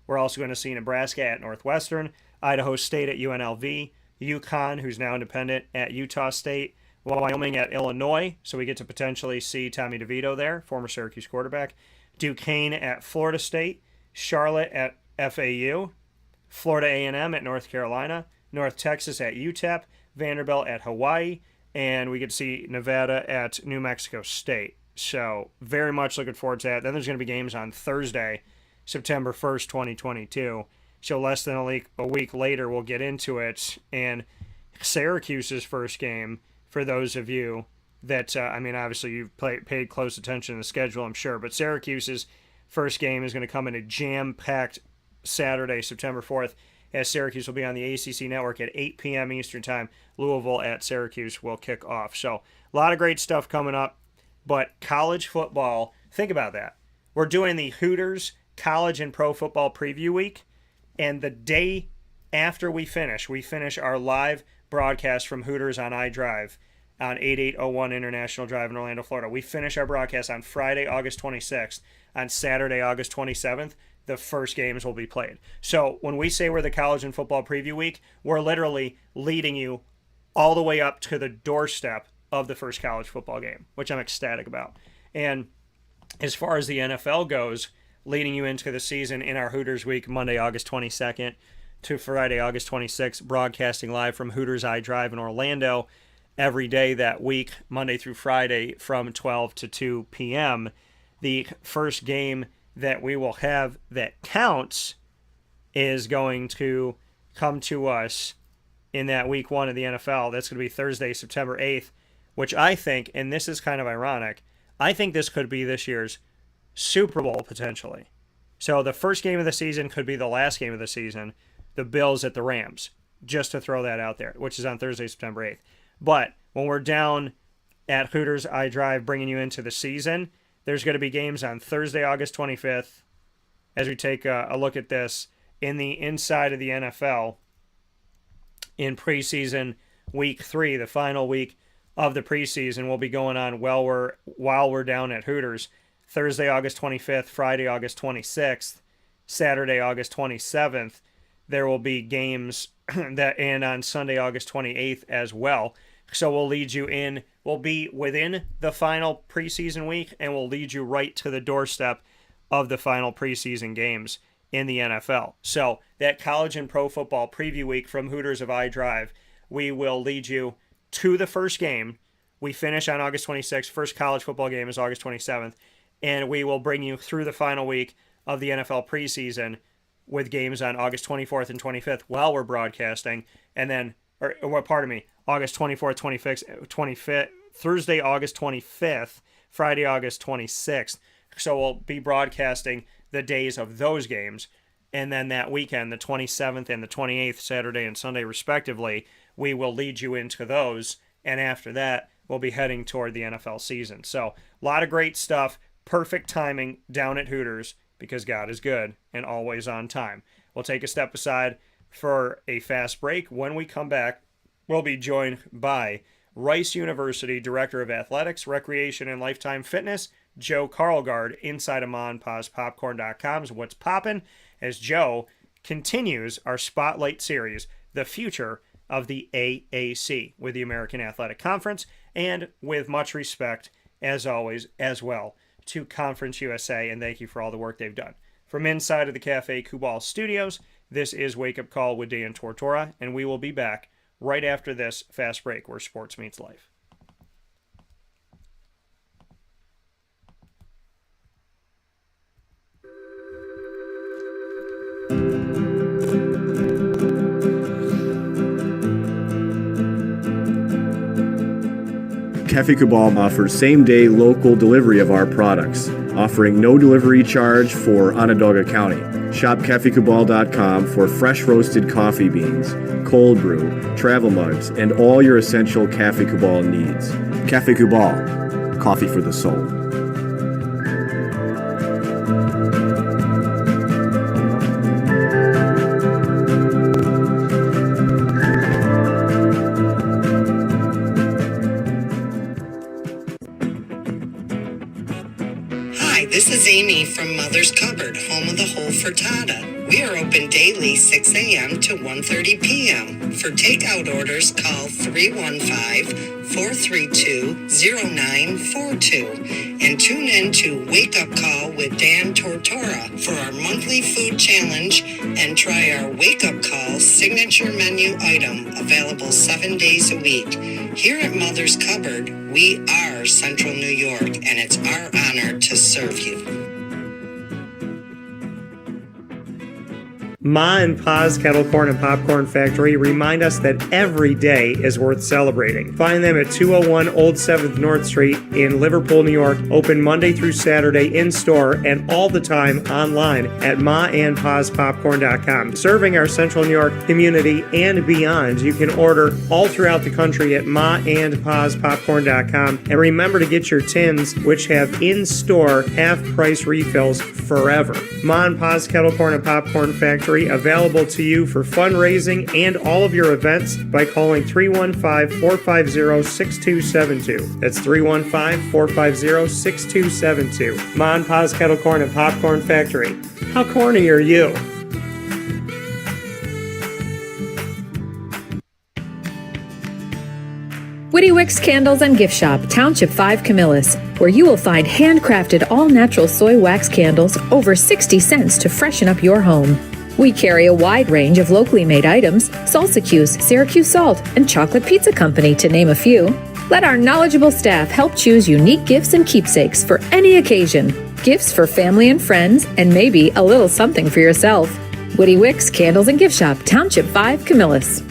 We're also going to see Nebraska at Northwestern, Idaho State at UNLV, UConn, who's now independent, at Utah State, Wyoming at Illinois, so we get to potentially see Tommy DeVito there, former Syracuse quarterback, Duquesne at Florida State, Charlotte at FAU, Florida A&M at North Carolina, North Texas at UTEP, Vanderbilt at Hawaii, and we get to see Nevada at New Mexico State. So very much looking forward to that. Then there's going to be games on Thursday, September 1st, 2022. So less than a week later, we'll get into it. And Syracuse's first game, for those of you that, obviously you've paid close attention to the schedule, I'm sure, but Syracuse's first game is going to come in a jam-packed Saturday, September 4th, as Syracuse will be on the ACC network at 8 p.m. Eastern Time. Louisville at Syracuse will kick off. So a lot of great stuff coming up. But college football, think about that. We're doing the Hooters College and Pro Football Preview Week, and the day after we finish our live broadcast from Hooters on iDrive on 8801 International Drive in Orlando, Florida. We finish our broadcast on Friday, August 26th. On Saturday, August 27th, the first games will be played. So when we say we're the College and Football Preview Week, we're literally leading you all the way up to the doorstep of the first college football game, which I'm ecstatic about. And as far as the NFL goes, leading you into the season in our Hooters Week, Monday, August 22nd to Friday, August 26th, broadcasting live from Hooters iDrive in Orlando every day that week, Monday through Friday from 12 to 2 p.m. The first game that we will have that counts is going to come to us in that week 1 of the NFL. That's going to be Thursday, September 8th, which I think, and this is kind of ironic, I think this could be this year's Super Bowl potentially. So the first game of the season could be the last game of the season, the Bills at the Rams, just to throw that out there, which is on Thursday, September 8th. But when we're down at Hooters iDrive bringing you into the season, there's going to be games on Thursday, August 25th, as we take a look at this in the inside of the NFL in preseason week 3, the final week of the preseason will be going on while we're down at Hooters. Thursday, August 25th, Friday, August 26th, Saturday, August 27th. There will be games and on Sunday, August 28th as well. So we'll lead you in. We'll be within the final preseason week, and we'll lead you right to the doorstep of the final preseason games in the NFL. So that college and pro football preview week from Hooters of iDrive, we will lead you to the first game. We finish on August 26th. First college football game is August 27th. And we will bring you through the final week of the NFL preseason with games on August 24th and 25th while we're broadcasting. And then, August 24th, 25th, Thursday, August 25th, Friday, August 26th. So we'll be broadcasting the days of those games. And then that weekend, the 27th and the 28th, Saturday and Sunday respectively, we will lead you into those. And after that, we'll be heading toward the NFL season. So a lot of great stuff. Perfect timing down at Hooters because God is good and always on time. We'll take a step aside for a fast break. When we come back, we'll be joined by Rice University Director of Athletics, Recreation, and Lifetime Fitness, Joe Karlgaard, inside of MonPazPopcorn.com's What's Poppin', as Joe continues our Spotlight series, The Future of the AAC, with the American Athletic Conference, and with much respect, as always, as well, to Conference USA, and thank you for all the work they've done. From inside of the Cafe Kubal Studios, this is Wake Up Call with Dan Tortora, and we will be back right after this fast break where sports meets life. Cafe Cabal offers same-day local delivery of our products, offering no delivery charge for Onondaga County. Shop cafecabal.com for fresh roasted coffee beans, cold brew, travel mugs, and all your essential Cafe Cabal needs. Cafe Cabal, coffee for the soul. Hi, this is Amy from Mother's Cupboard, home of the whole frittata. We are open daily 6 a.m. to 1:30 p.m. For takeout orders, call 315-432-0942 and tune in to Wake Up Call with Dan Tortora for our monthly food challenge and try our Wake Up Call signature menu item available 7 days a week. Here at Mother's Cupboard, we are Central New York, and it's our honor to serve you. Ma and Pa's Kettle Corn and Popcorn Factory remind us that every day is worth celebrating. Find them at 201 Old 7th North Street in Liverpool, New York. Open Monday through Saturday in-store and all the time online at maandpaspopcorn.com. Serving our Central New York community and beyond. You can order all throughout the country at maandpaspopcorn.com. And remember to get your tins, which have in-store half-price refills forever. Ma and Pa's Kettle Corn and Popcorn Factory, available to you for fundraising and all of your events by calling 315-450-6272. That's 315-450-6272. Ma and Pa's Kettle Corn and Popcorn Factory. How corny are you? Witty Wicks Candles and Gift Shop, Township 5 Camillus, where you will find handcrafted all-natural soy wax candles over 60 cents to freshen up your home. We carry a wide range of locally made items, Salsa Q's, Syracuse Salt, and Chocolate Pizza Company, to name a few. Let our knowledgeable staff help choose unique gifts and keepsakes for any occasion. Gifts for family and friends, and maybe a little something for yourself. Witty Wicks Candles and Gift Shop, Township 5 Camillus.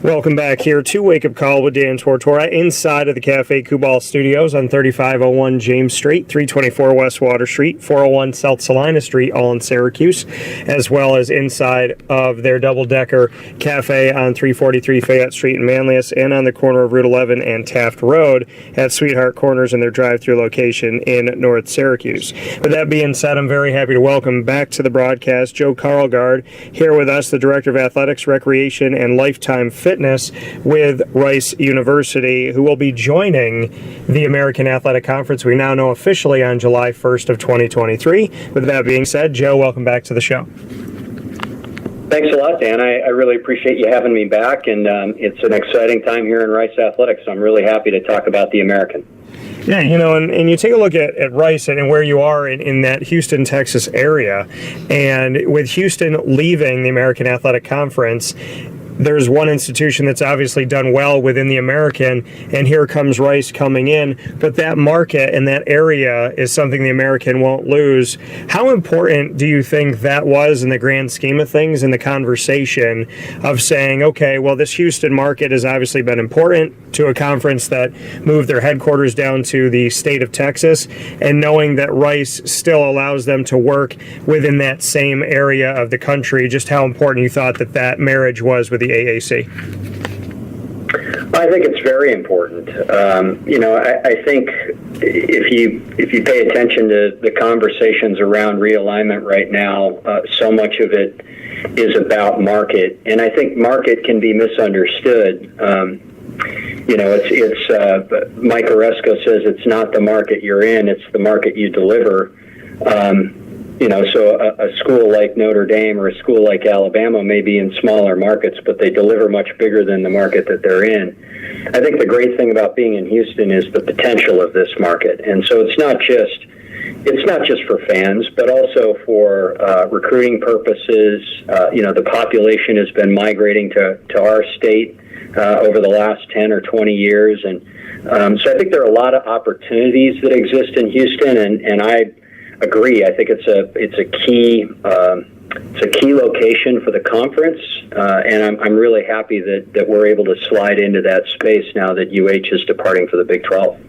Welcome back here to Wake Up Call with Dan Tortora inside of the Cafe Cabal Studios on 3501 James Street, 324 West Water Street, 401 South Salina Street, all in Syracuse, as well as inside of their double-decker cafe on 343 Fayette Street in Manlius and on the corner of Route 11 and Taft Road at Sweetheart Corners in their drive-through location in North Syracuse. With that being said, I'm very happy to welcome back to the broadcast Joe Karlgaard, here with us, the Director of Athletics, Recreation, and Lifetime Fitness with Rice University, who will be joining the American Athletic Conference, we now know officially, on July 1st of 2023. With that being said, Joe, welcome back to the show. Thanks a lot, Dan. I really appreciate you having me back, and it's an exciting time here in Rice Athletics, so I'm really happy to talk about the American. Yeah, you know, and you take a look at Rice and where you are in that Houston, Texas area, and with Houston leaving the American Athletic Conference, there's one institution that's obviously done well within the American, and here comes Rice coming in. But that market and that area is something the American won't lose. How important do you think that was in the grand scheme of things, in the conversation of saying, okay, well, this Houston market has obviously been important to a conference that moved their headquarters down to the state of Texas, and knowing that Rice still allows them to work within that same area of the country, just how important you thought that marriage was with the AAC? I think it's very important. I think if you pay attention to the conversations around realignment right now, so much of it is about market, and I think market can be misunderstood. It's Mike Oresco says it's not the market you're in, it's the market you deliver. So a school like Notre Dame or a school like Alabama may be in smaller markets, but they deliver much bigger than the market that they're in. I think the great thing about being in Houston is the potential of this market. And so it's not just for fans, but also for recruiting purposes. The population has been migrating to our state over the last 10 or 20 years. And so I think there are a lot of opportunities that exist in Houston, and I agree. I think it's a key it's a key location for the conference, and I'm really happy that we're able to slide into that space now that UH is departing for the Big 12.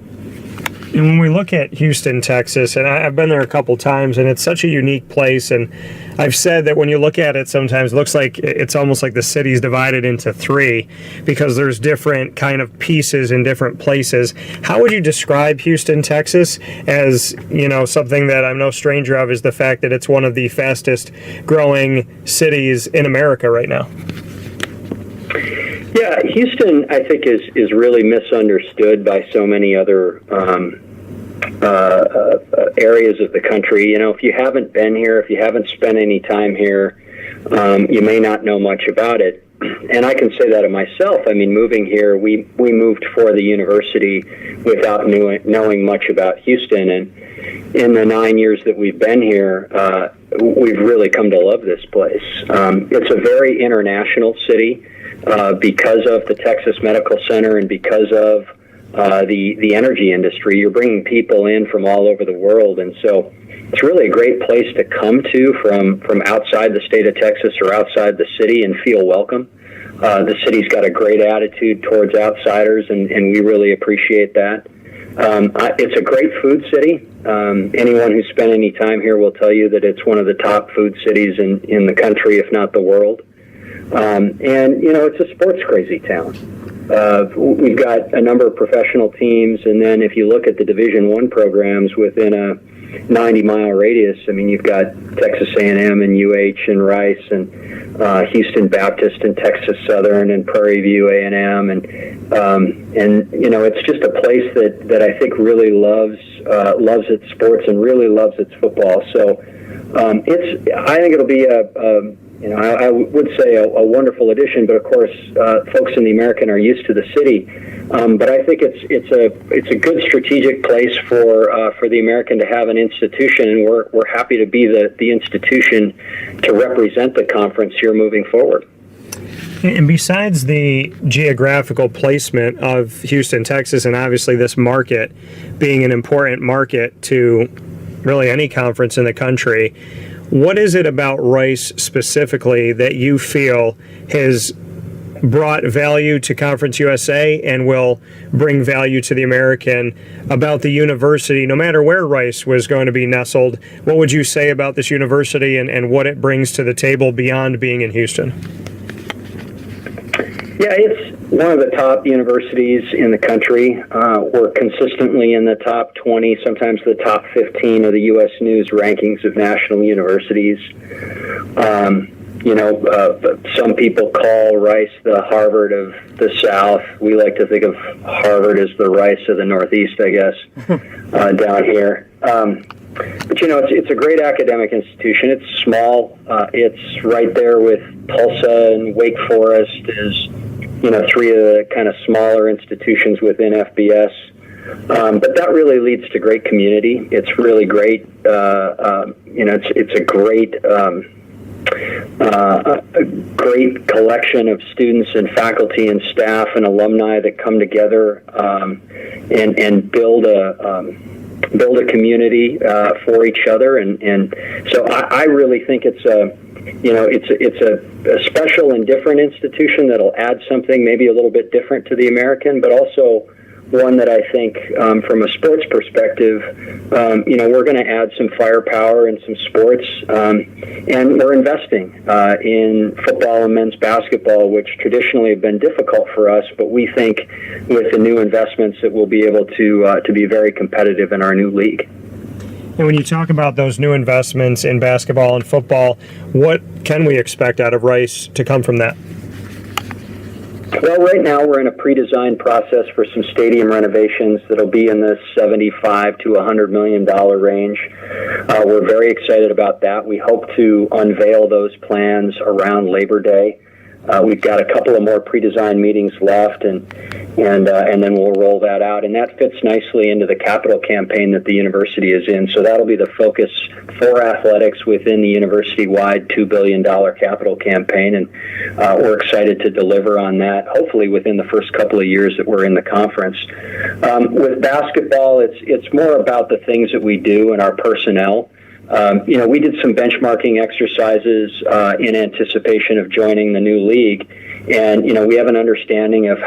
And when we look at Houston, Texas, and I've been there a couple times, and it's such a unique place, and I've said that when you look at it sometimes, it looks like it's almost like the city's divided into three because there's different kind of pieces in different places. How would you describe Houston, Texas as, something that I'm no stranger of is the fact that it's one of the fastest growing cities in America right now? Yeah, Houston, I think, is really misunderstood by so many other areas of the country. If you haven't been here, if you haven't spent any time here, you may not know much about it. And I can say that of myself. I mean, moving here, we moved for the university without knowing much about Houston. And in the 9 years that we've been here, we've really come to love this place. It's a very international city. Because of the Texas Medical Center and because of the energy industry, you're bringing people in from all over the world, and so it's really a great place to come to from outside the state of Texas or outside the city and feel welcome. The city's got a great attitude towards outsiders, and we really appreciate that. It's a great food city. Anyone who's spent any time here will tell you that it's one of the top food cities in the country, if not the world. And, it's a sports crazy town. We've got a number of professional teams, and then if you look at the Division I programs within a 90-mile radius, I mean, you've got Texas A&M and UH and Rice and Houston Baptist and Texas Southern and Prairie View A&M, and it's just a place that I think really loves its sports and really loves its football. So I think it'll be I would say a wonderful addition, but of course, folks in the American are used to the city. But I think it's a good strategic place for the American to have an institution, and we're happy to be the institution to represent the conference here moving forward. And besides the geographical placement of Houston, Texas, and obviously this market being an important market to really any conference in the country, what is it about Rice specifically that you feel has brought value to Conference USA and will bring value to the American about the university, no matter where Rice was going to be nestled? What would you say about this university and what it brings to the table beyond being in Houston? Yeah, it's one of the top universities in the country. We're consistently in the top 20, sometimes the top 15 of the U.S. News rankings of national universities. Some people call Rice the Harvard of the South. We like to think of Harvard as the Rice of the Northeast, I guess, down here. But, it's a great academic institution. It's small. It's right there with Tulsa and Wake Forest is, three of the kind of smaller institutions within FBS. But that really leads to great community. It's really great. It's a great collection of students and faculty and staff and alumni that come together and build a community for each other, and so I really think it's a special and different institution that'll add something maybe a little bit different to the American, but also one that I think from a sports perspective, we're going to add some firepower and some sports, and we're investing in football and men's basketball, which traditionally have been difficult for us, but we think with the new investments that we'll be able to be very competitive in our new league. And when you talk about those new investments in basketball and football, what can we expect out of Rice to come from that? Well, right now we're in a pre-design process for some stadium renovations that'll be in the $75 to $100 million range. We're very excited about that. We hope to unveil those plans around Labor Day. We've got a couple of more pre-design meetings left, and then we'll roll that out. And that fits nicely into the capital campaign that the university is in. So that'll be the focus for athletics within the university-wide $2 billion capital campaign. And we're excited to deliver on that, hopefully within the first couple of years that we're in the conference. With basketball, it's more about the things that we do and our personnel. We did some benchmarking exercises in anticipation of joining the new league. And, we have an understanding of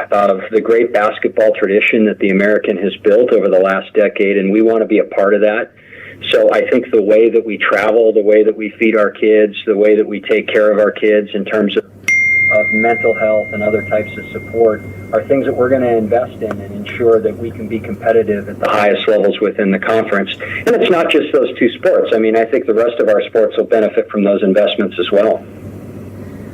the great basketball tradition that the American has built over the last decade, and we want to be a part of that. So I think the way that we travel, the way that we feed our kids, the way that we take care of our kids in terms of mental health and other types of support are things that we're going to invest in and ensure that we can be competitive at the highest levels within the conference. And it's not just those two sports. I mean, I think the rest of our sports will benefit from those investments as well.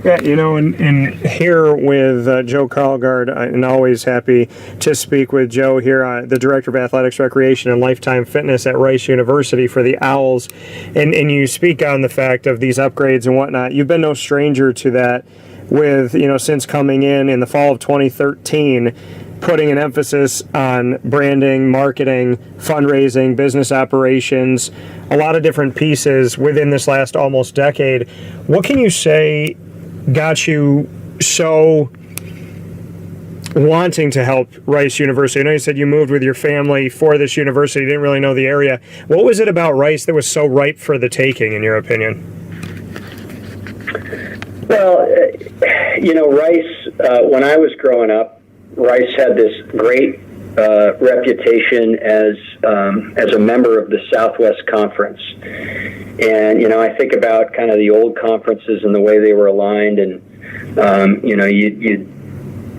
Yeah, and here with Joe Karlgaard, and always happy to speak with Joe here, the Director of Athletics, Recreation, and Lifetime Fitness at Rice University for the Owls. And you speak on the fact of these upgrades and whatnot. You've been no stranger to that with, since coming in the fall of 2013, putting an emphasis on branding, marketing, fundraising, business operations, a lot of different pieces within this last almost decade. What can you say got you so wanting to help Rice University? I know you said you moved with your family for this university, didn't really know the area. What was it about Rice that was so ripe for the taking, in your opinion? Well, Rice, when I was growing up, Rice had this great reputation as a member of the Southwest Conference. And, I think about kind of the old conferences and the way they were aligned, and,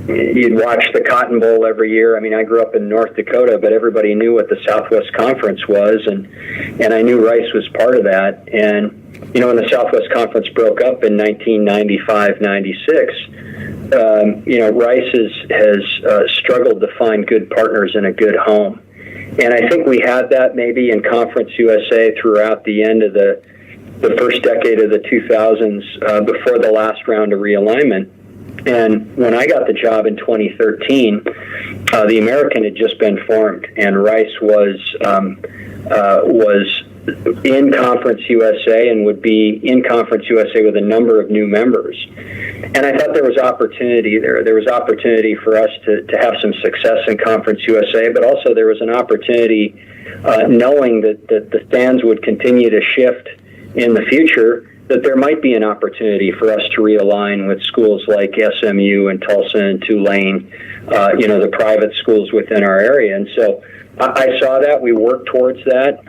you'd watch the Cotton Bowl every year. I mean, I grew up in North Dakota, but everybody knew what the Southwest Conference was, and I knew Rice was part of that. And, when the Southwest Conference broke up in 1995-96, Rice has struggled to find good partners and a good home. And I think we had that maybe in Conference USA throughout the end of the first decade of the 2000s, before the last round of realignment. And when I got the job in 2013, the American had just been formed, and Rice was in Conference USA and would be in Conference USA with a number of new members. And I thought there was opportunity there. There was opportunity for us to have some success in Conference USA, but also there was an opportunity, knowing that the stands would continue to shift in the future, that there might be an opportunity for us to realign with schools like SMU and Tulsa and Tulane, the private schools within our area. And so I saw that. We worked towards that.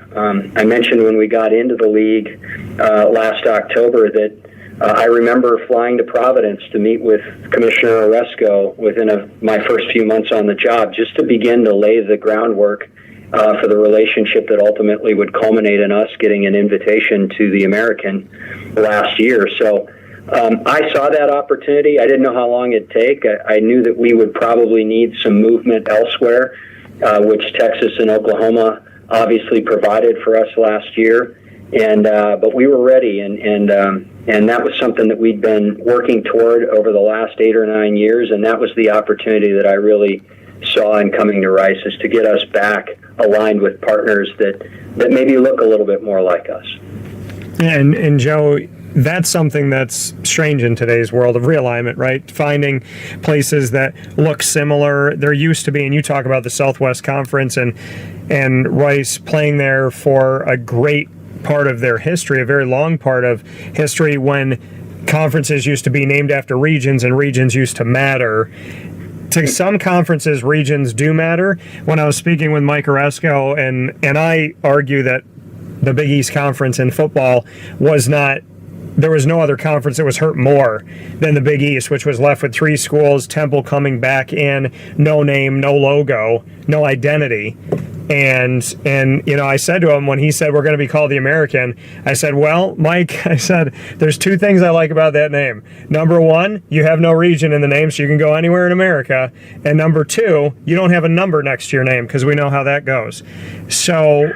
I mentioned when we got into the league last October that I remember flying to Providence to meet with Commissioner Oresco within my first few months on the job, just to begin to lay the groundwork for the relationship that ultimately would culminate in us getting an invitation to the American last year. So I saw that opportunity. I didn't know how long it'd take. I knew that we would probably need some movement elsewhere, which Texas and Oklahoma obviously provided for us last year. And but we were ready, and that was something that we'd been working toward over the last 8 or 9 years, and that was the opportunity that I really saw in coming to Rice, is to get us back aligned with partners that maybe look a little bit more like us. And Joe, that's something that's strange in today's world of realignment, right? Finding places that look similar. There used to be, and you talk about the Southwest Conference and Rice playing there for a great part of their history, a very long part of history, when conferences used to be named after regions and regions used to matter. To some conferences, regions do matter. When I was speaking with Mike Oresco, and I argue that the Big East Conference in football there was no other conference that was hurt more than the Big East, which was left with 3 schools, Temple coming back in, no name, no logo, no identity. And I said to him when he said we're going to be called the American, I said, well, Mike, I said, there's 2 things I like about that name. Number 1, you have no region in the name, so you can go anywhere in America. And number 2, you don't have a number next to your name, because we know how that goes. So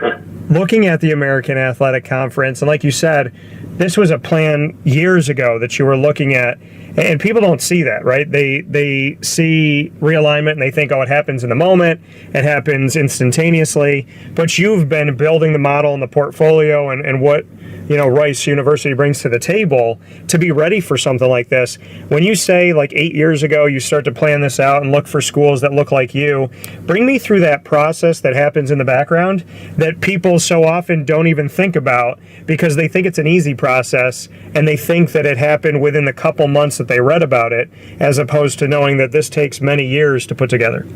looking at the American Athletic Conference, and like you said, this was a plan years ago that you were looking at, and people don't see that, right? They see realignment and they think, oh, it happens in the moment, it happens instantaneously, but you've been building the model and the portfolio and what Rice University brings to the table to be ready for something like this. When you say like 8 years ago you start to plan this out and look for schools that look like you, bring me through that process that happens in the background that people so often don't even think about, because they think it's an easy process and they think that it happened within the couple months that they read about it, as opposed to knowing that this takes many years to put together.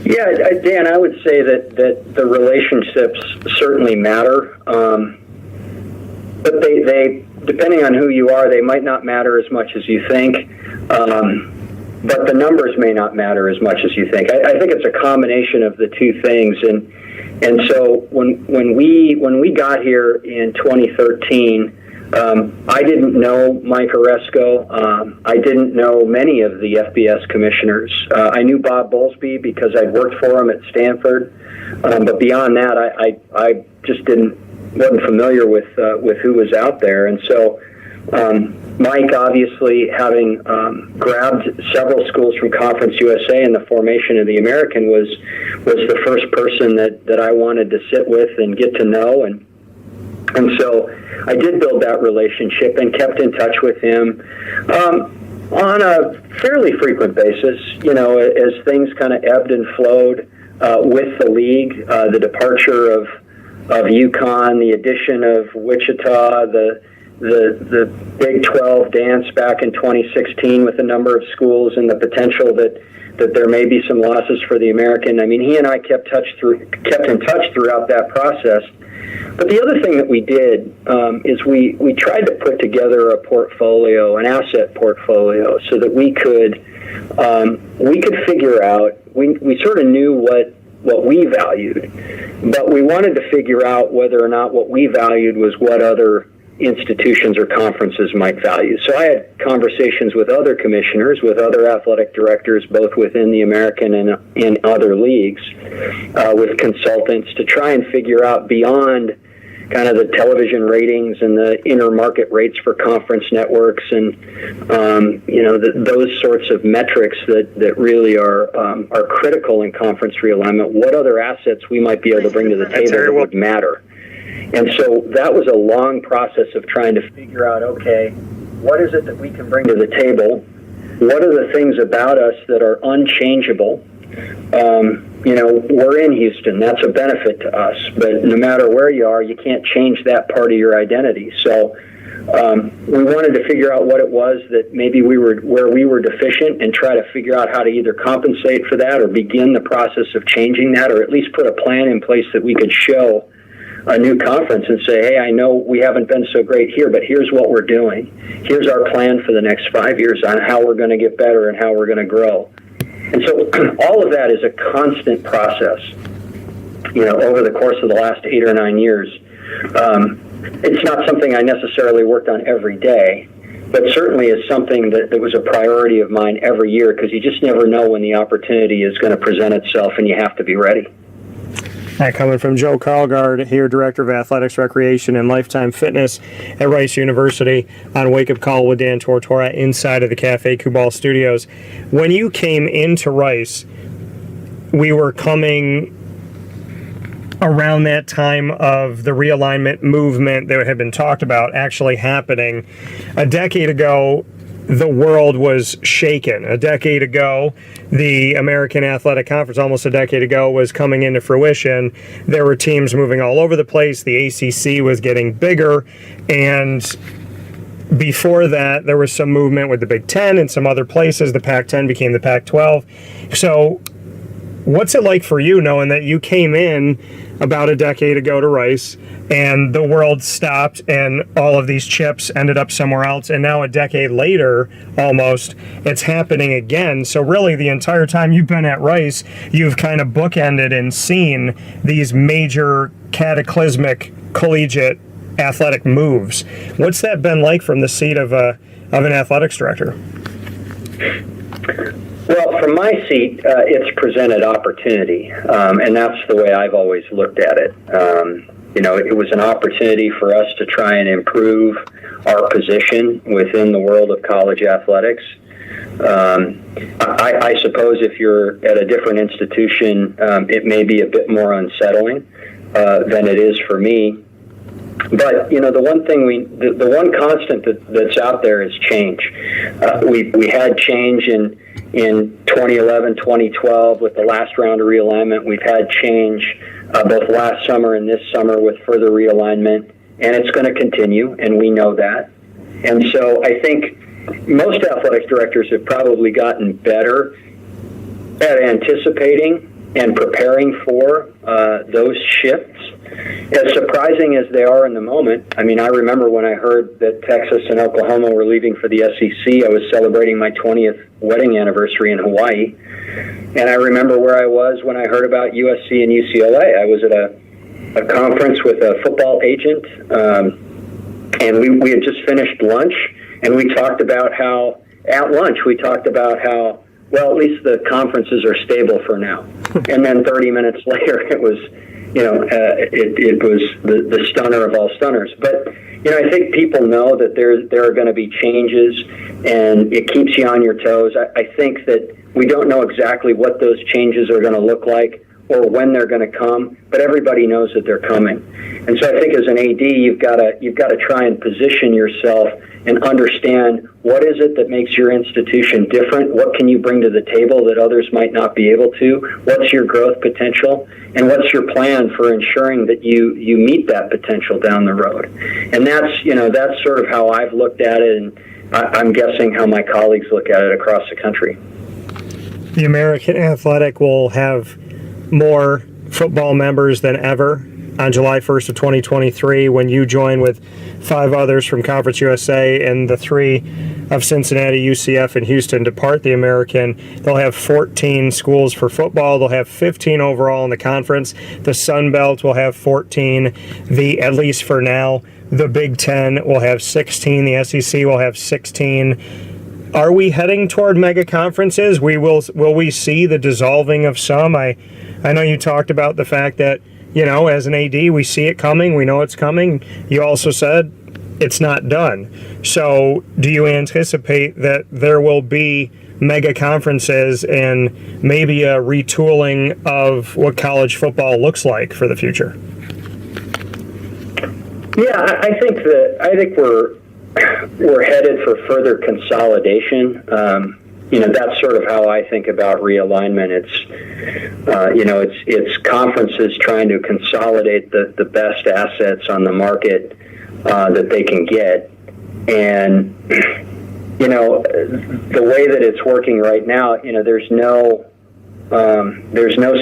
Yeah, Dan, I would say that the relationships certainly matter, but they depending on who you are, they might not matter as much as you think. But the numbers may not matter as much as you think. I think it's a combination of the two things, and so when we got here in 2013, I didn't know Mike Oresco. I didn't know many of the FBS commissioners. I knew Bob Bowlesby because I'd worked for him at Stanford, but beyond that, I just wasn't familiar with who was out there, and so. Mike, obviously, having grabbed several schools from Conference USA in the formation of the American, was the first person that I wanted to sit with and get to know, and so I did build that relationship and kept in touch with him on a fairly frequent basis. You know, as things kind of ebbed and flowed with the league, the departure of UConn, the addition of Wichita, the Big 12 dance back in 2016 with a number of schools, and the potential that there may be some losses for the American. I mean, he and I kept in touch throughout that process. But the other thing that we did is we tried to put together a portfolio, an asset portfolio, so that we could figure out. We sort of knew what we valued, but we wanted to figure out whether or not what we valued was what other institutions or conferences might value. So I had conversations with other commissioners, with other athletic directors, both within the American and in other leagues, with consultants, to try and figure out beyond kind of the television ratings and the inter-market rates for conference networks and those sorts of metrics that really are critical in conference realignment, what other assets we might be able to bring to the table that would matter. And so that was a long process of trying to figure out, okay, what is it that we can bring to the table? What are the things about us that are unchangeable? We're in Houston. That's a benefit to us. But no matter where you are, you can't change that part of your identity. So we wanted to figure out what it was that maybe where we were deficient, and try to figure out how to either compensate for that or begin the process of changing that, or at least put a plan in place that we could show a new conference and say, hey, I know we haven't been so great here, but here's what we're doing. Here's our plan for the next 5 years on how we're going to get better and how we're going to grow. And so all of that is a constant process, over the course of the last 8 or 9 years. It's not something I necessarily worked on every day, but certainly is something that was a priority of mine every year, because you just never know when the opportunity is going to present itself, and you have to be ready. That coming from Joe Karlgaard here, Director of Athletics, Recreation, and Lifetime Fitness at Rice University, on Wake Up Call with Dan Tortora inside of the Cafe Kubal Studios. When you came into Rice, we were coming around that time of the realignment movement that had been talked about actually happening. A decade ago, the world was shaken. A decade ago, the American Athletic Conference, almost a decade ago, was coming into fruition. There were teams moving all over the place. The ACC was getting bigger, and before that, there was some movement with the Big Ten and some other places. The Pac-10 became the Pac-12. So what's it like for you, knowing that you came in about a decade ago to Rice, and the world stopped and all of these chips ended up somewhere else, and now a decade later, almost, it's happening again? So really, the entire time you've been at Rice, you've kind of bookended and seen these major cataclysmic collegiate athletic moves. What's that been like from the seat of an athletics director? Well, from my seat, it's presented opportunity, and that's the way I've always looked at it. It was an opportunity for us to try and improve our position within the world of college athletics. I suppose if you're at a different institution, it may be a bit more unsettling than it is for me. But the one thing the one constant that's out there is change. We had change in 2011, 2012 with the last round of realignment. We've had change both last summer and this summer with further realignment, and it's going to continue, and we know that. And so I think most athletic directors have probably gotten better at anticipating and preparing for those shifts. As surprising as they are in the moment, I mean, I remember when I heard that Texas and Oklahoma were leaving for the SEC, I was celebrating my 20th wedding anniversary in Hawaii. And I remember where I was when I heard about USC and UCLA. I was at a conference with a football agent, and we had just finished lunch, and we talked about how, at lunch, well, at least the conferences are stable for now. And then 30 minutes later, it was, it was the stunner of all stunners. But, I think people know that there are going to be changes, and it keeps you on your toes. I think that we don't know exactly what those changes are going to look like or when they're going to come, but everybody knows that they're coming. And so I think as an AD, you've got to try and position yourself and understand what is it that makes your institution different, what can you bring to the table that others might not be able to, what's your growth potential, and what's your plan for ensuring that you meet that potential down the road. And that's sort of how I've looked at it, and I'm guessing how my colleagues look at it across the country. The American Athletic will have more football members than ever on July 1st of 2023 when you join with 5 others from Conference USA and the 3 of Cincinnati, UCF, and Houston depart the American. They'll have 14 schools for football. They'll have 15 overall in the conference. The Sun Belt will have 14. At least for now, the Big Ten will have 16. The SEC will have 16. Are we heading toward mega conferences? Will we see the dissolving of some? I know you talked about the fact that, as an AD, we see it coming. We know it's coming. You also said it's not done. So do you anticipate that there will be mega conferences and maybe a retooling of what college football looks like for the future? Yeah, I think we're headed for further consolidation. That's sort of how I think about realignment. It's conferences trying to consolidate the best assets on the market that they can get. And, the way that it's working right now, there's no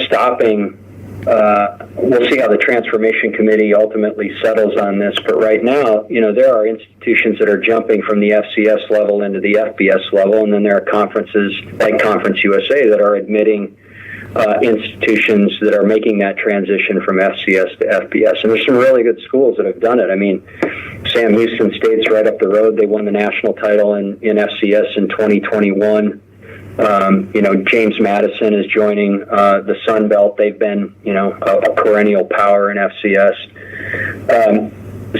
stopping. We'll see how the Transformation Committee ultimately settles on this. But right now, there are institutions that are jumping from the FCS level into the FBS level, and then there are conferences like Conference USA that are admitting institutions that are making that transition from FCS to FBS. And there's some really good schools that have done it. I mean, Sam Houston State's right up the road. They won the national title in FCS in 2021. James Madison is joining the Sun Belt. They've been, a perennial power in FCS.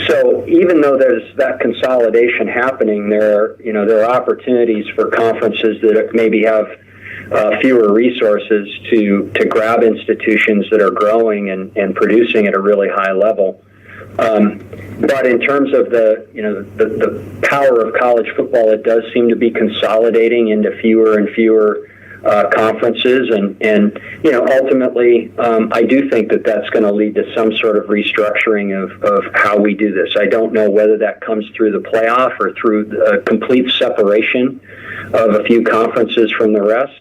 So even though there's that consolidation happening, there are opportunities for conferences that maybe have fewer resources to grab institutions that are growing and producing at a really high level. But in terms of the power of college football, it does seem to be consolidating into fewer and fewer conferences, and ultimately, I do think that that's going to lead to some sort of restructuring of how we do this. I don't know whether that comes through the playoff or through a complete separation of a few conferences from the rest.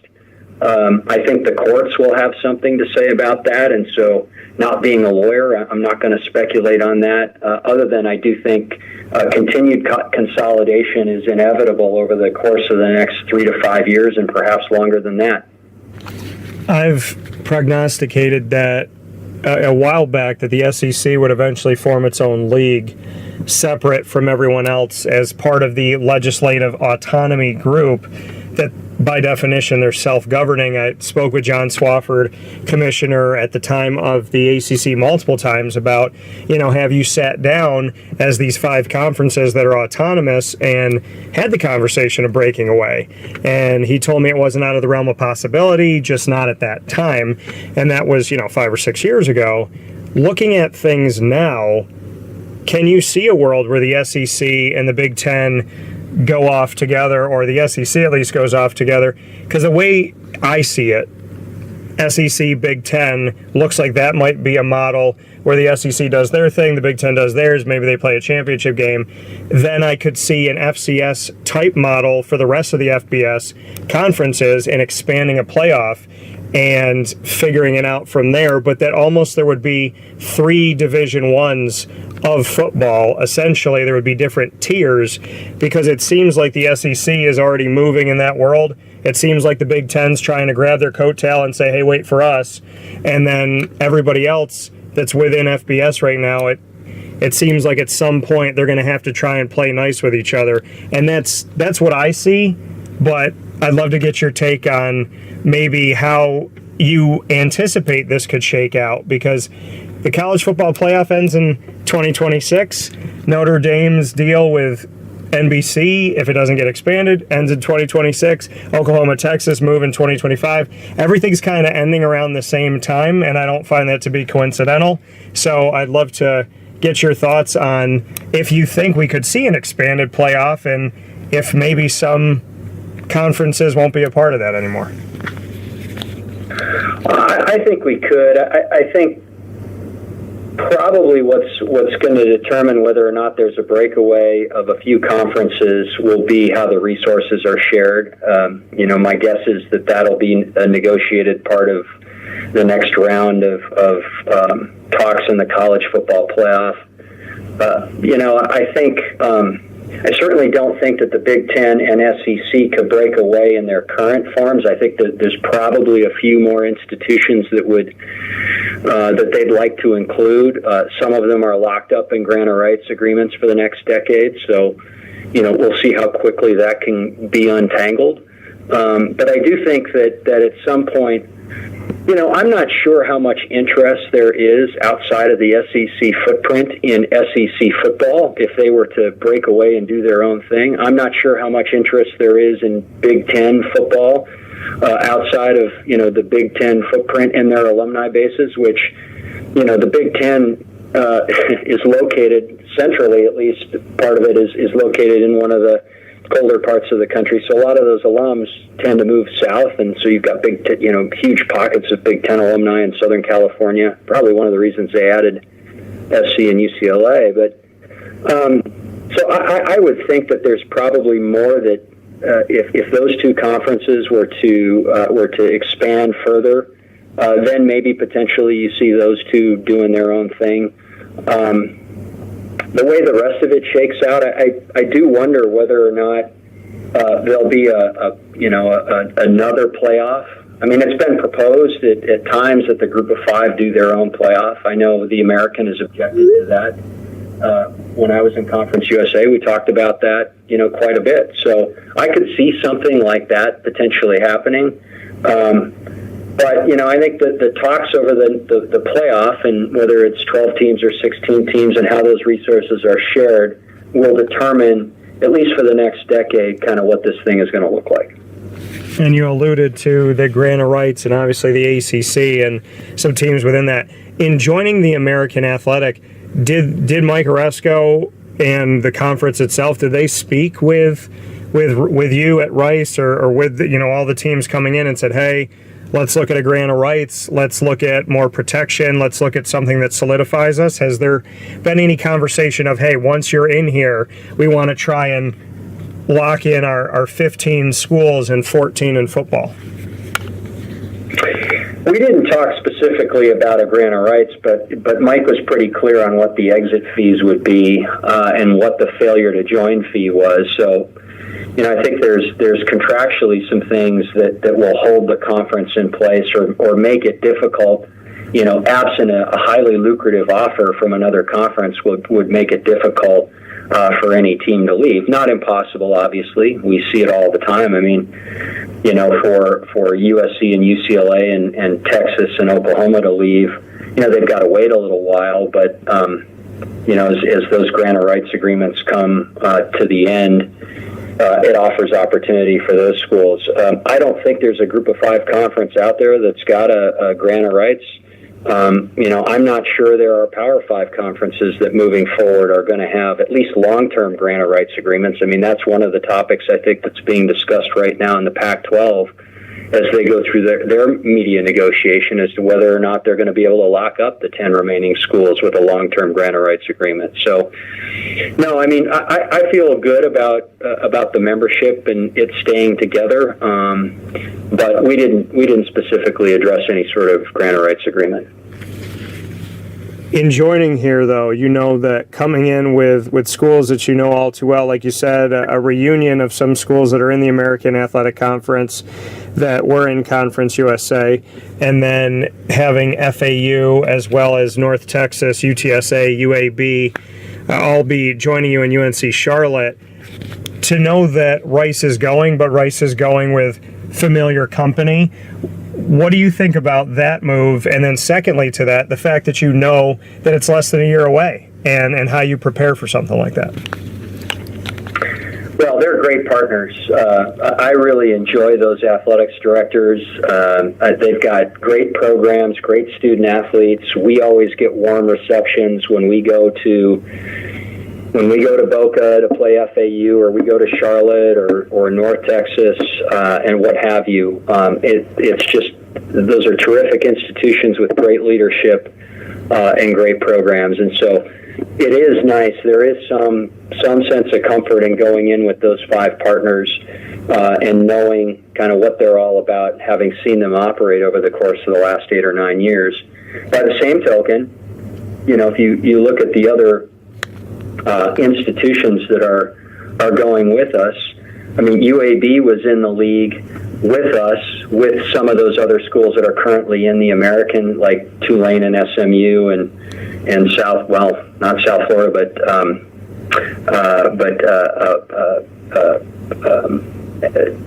I think the courts will have something to say about that, and so not being a lawyer, I'm not going to speculate on that, other than I do think continued consolidation is inevitable over the course of the next 3 to 5 years and perhaps longer than that. I've prognosticated that a while back that the SEC would eventually form its own league separate from everyone else as part of the legislative autonomy group that by definition they're self-governing. I spoke with John Swofford, commissioner at the time of the ACC, multiple times about, have you sat down as these 5 conferences that are autonomous and had the conversation of breaking away? And he told me it wasn't out of the realm of possibility, just not at that time. And that was, 5 or 6 years ago. Looking at things now, can you see a world where the SEC and the Big Ten go off together, or the SEC at least goes off together? Because the way I see it, SEC, Big Ten, looks like that might be a model where the SEC does their thing, the Big Ten does theirs, maybe they play a championship game. Then I could see an FCS type model for the rest of the FBS conferences and expanding a playoff and figuring it out from there, but that almost there would be 3 Division I's of football. Essentially, there would be different tiers, because it seems like the SEC is already moving in that world. It seems like the Big Ten's trying to grab their coattail and say, hey, wait for us. And then everybody else that's within FBS right now, it seems like at some point they're going to have to try and play nice with each other. And that's what I see, but I'd love to get your take on maybe how you anticipate this could shake out, because the college football playoff ends in 2026. Notre Dame's deal with NBC, if it doesn't get expanded, ends in 2026. Oklahoma, Texas move in 2025. Everything's kind of ending around the same time, and I don't find that to be coincidental. So I'd love to get your thoughts on if you think we could see an expanded playoff, and if maybe some conferences won't be a part of that anymore. I think we could. I think probably what's going to determine whether or not there's a breakaway of a few conferences will be how the resources are shared. My guess is that that'll be a negotiated part of the next round of talks in the college football playoff. I think I certainly don't think that the Big Ten and SEC could break away in their current forms. I think that there's probably a few more institutions that they'd like to include. Some of them are locked up in grant of rights agreements for the next decade, so we'll see how quickly that can be untangled. But I do think that at some point, I'm not sure how much interest there is outside of the SEC footprint in SEC football if they were to break away and do their own thing. I'm not sure how much interest there is in Big Ten football outside of, the Big Ten footprint and their alumni bases, which, the Big Ten is located centrally, at least part of it is located in one of the colder parts of the country, so a lot of those alums tend to move south, and so you've got huge pockets of Big Ten alumni in Southern California. Probably one of the reasons they added SC and UCLA. But so I would think that there's probably more that if those two conferences were to expand further, then maybe potentially you see those two doing their own thing. The way the rest of it shakes out, I do wonder whether or not there'll be another playoff. I mean, it's been proposed at times that the Group of Five do their own playoff. I know the American has objected to that. When I was in Conference USA, we talked about that, quite a bit. So I could see something like that potentially happening. But, I think that the talks over the playoff and whether it's 12 teams or 16 teams and how those resources are shared will determine, at least for the next decade, kind of what this thing is going to look like. And you alluded to the grant of rights and obviously the ACC and some teams within that. In joining the American Athletic, did Mike Oresco and the conference itself, did they speak with you at Rice or with all the teams coming in and said, hey, let's look at a grant of rights, let's look at more protection, let's look at something that solidifies us? Has there been any conversation of, hey, once you're in here, we want to try and lock in our 15 schools and 14 in football? We didn't talk specifically about a grant of rights, but Mike was pretty clear on what the exit fees would be and what the failure to join fee was. So, I think there's contractually some things that will hold the conference in place or make it difficult. Absent a highly lucrative offer from another conference would make it difficult for any team to leave. Not impossible, obviously. We see it all the time. I mean, for USC and UCLA and Texas and Oklahoma to leave, they've got to wait a little while. But, as those grant of rights agreements come to the end, it offers opportunity for those schools. I don't think there's a Group of Five conference out there that's got a grant of rights. I'm not sure there are Power Five conferences that moving forward are going to have at least long-term grant of rights agreements. I mean, that's one of the topics I think that's being discussed right now in the Pac-12 as they go through their media negotiation as to whether or not they're going to be able to lock up the 10 remaining schools with a long-term grant of rights agreement. So, no, I mean, I feel good about the membership and it staying together, but we didn't specifically address any sort of grant of rights agreement. In joining here, though, you know that coming in with schools that you know all too well, like you said, a reunion of some schools that are in the American Athletic Conference that were in Conference USA, and then having FAU as well as North Texas, UTSA, UAB, all be joining you in UNC Charlotte. To know that Rice is going, but Rice is going with familiar company. What do you think about that move? And then secondly to that, the fact that you know that it's less than a year away and how you prepare for something like that. Well, they're great partners. I really enjoy those athletics directors. They've got great programs, great student athletes. We always get warm receptions when we go to Boca to play FAU, or we go to Charlotte or North Texas, and what have you. It's just, those are terrific institutions with great leadership and great programs. And so it is nice. There is some sense of comfort in going in with those 5 partners and knowing kind of what they're all about, having seen them operate over the course of the last 8 or 9 years. By the same token, you know, if you look at the other institutions that are going with us. I mean, UAB was in the league with us, with some of those other schools that are currently in the American, like Tulane and SMU and South, well, not South Florida, but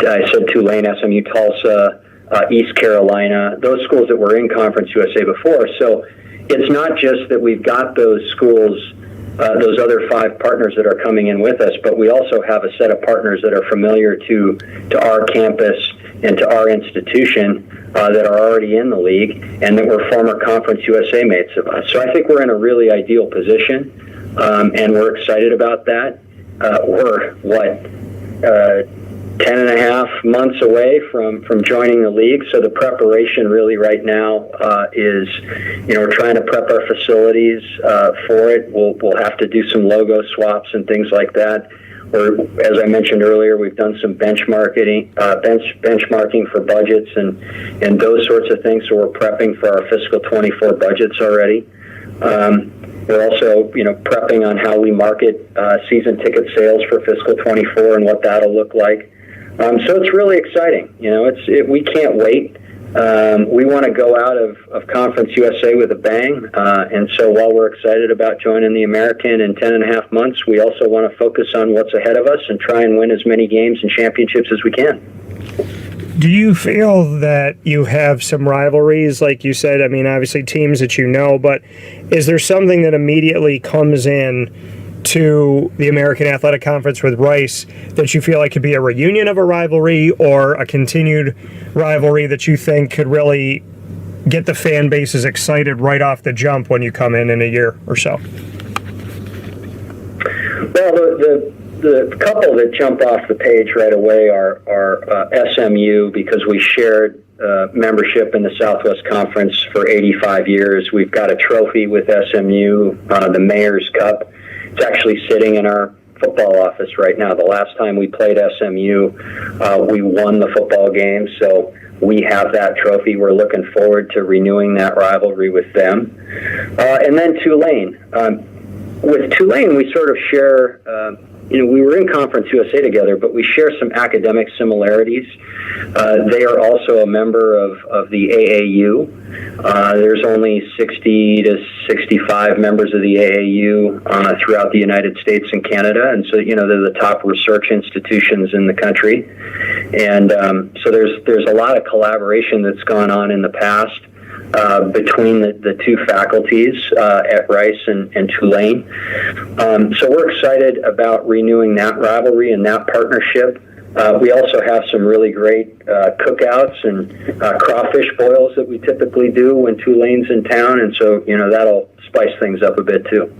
I said Tulane, SMU, Tulsa, East Carolina, those schools that were in Conference USA before. So it's not just that we've got those schools, those other 5 partners that are coming in with us, but we also have a set of partners that are familiar to our campus and to our institution that are already in the league and that were former Conference USA mates of us. So I think we're in a really ideal position, and we're excited about that. We're, 10 and a half months away from joining the league. So the preparation really right now is, you know, we're trying to prep our facilities for it. We'll have to do some logo swaps and things like that. Or, as I mentioned earlier, we've done some benchmarking for budgets and those sorts of things. So we're prepping for our fiscal 24 budgets already. We're also, you know, prepping on how we market season ticket sales for fiscal 24 and what that'll look like. So it's really exciting. You know, we can't wait. We want to go out of Conference USA with a bang. And so while we're excited about joining the American in 10 and a half months, we also want to focus on what's ahead of us and try and win as many games and championships as we can. Do you feel that you have some rivalries, like you said? I mean, obviously teams that you know, but is there something that immediately comes in to the American Athletic Conference with Rice that you feel like could be a reunion of a rivalry or a continued rivalry that you think could really get the fan bases excited right off the jump when you come in a year or so? Well, the couple that jump off the page right away are SMU, because we shared membership in the Southwest Conference for 85 years. We've got a trophy with SMU, the Mayor's Cup. It's actually sitting in our football office right now. The last time we played SMU, we won the football game, so we have that trophy. We're looking forward to renewing that rivalry with them. And then Tulane. With Tulane, we sort of share, we were in Conference USA together, but we share some academic similarities. They are also a member of the AAU. There's only 60 to 65 members of the AAU throughout the United States and Canada, and so they're the top research institutions in the country. And so there's a lot of collaboration that's gone on in the past between the two faculties at Rice and Tulane. So we're excited about renewing that rivalry and that partnership. We also have some really great cookouts and crawfish boils that we typically do when Tulane's in town, and so that'll spice things up a bit too.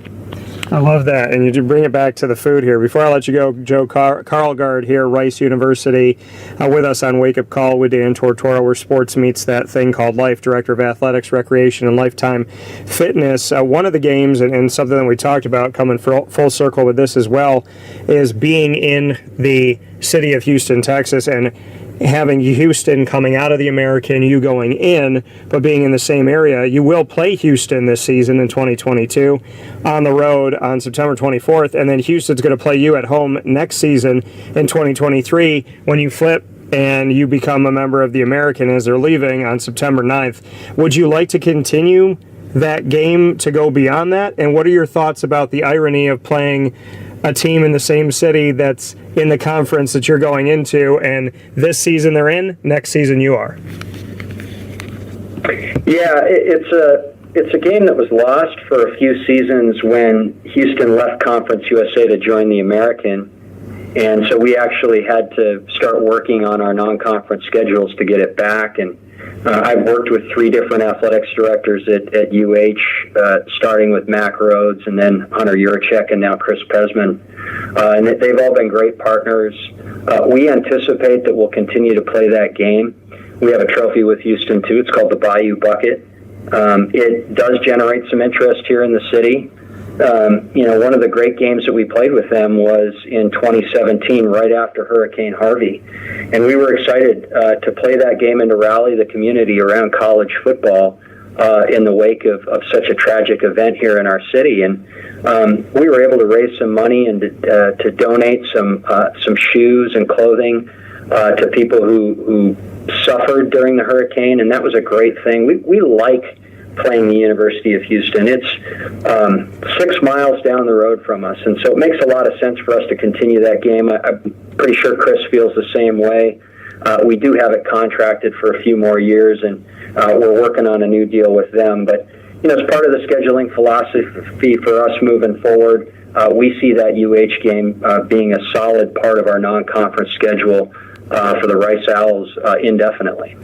I love that, and you do bring it back to the food here. Before I let you go, Joe Karlgaard here, Rice University, with us on Wake Up Call with Dan Tortora, where sports meets that thing called life, Director of Athletics, Recreation, and Lifetime Fitness. One of the games, and something that we talked about coming full circle with this as well, is being in the city of Houston, Texas, and having Houston coming out of the American, you going in, but being in the same area. You will play Houston this season in 2022 on the road on September 24th, and then Houston's going to play you at home next season in 2023 when you flip and you become a member of the American as they're leaving on September 9th. Would you like to continue that game to go beyond that? And what are your thoughts about the irony of playing a team in the same city that's in the conference that you're going into, and this season they're in, next season you are? Yeah, it's a game that was lost for a few seasons when Houston left Conference USA to join the American, and so we actually had to start working on our non-conference schedules to get it back. And I've worked with 3 different athletics directors at UH, starting with Mac Rhodes and then Hunter Yurchek and now Chris Pesman. And they've all been great partners. We anticipate that we'll continue to play that game. We have a trophy with Houston, too. It's called the Bayou Bucket. It does generate some interest here in the city. One of the great games that we played with them was in 2017, right after Hurricane Harvey. And we were excited to play that game and to rally the community around college football in the wake of such a tragic event here in our city. And we were able to raise some money and to donate some shoes and clothing to people who suffered during the hurricane, and that was a great thing. We like playing the University of Houston. It's 6 miles down the road from us, and so it makes a lot of sense for us to continue that game. I'm pretty sure Chris feels the same way. We do have it contracted for a few more years, and we're working on a new deal with them. But as part of the scheduling philosophy for us moving forward, we see that UH game being a solid part of our non-conference schedule for the Rice Owls indefinitely.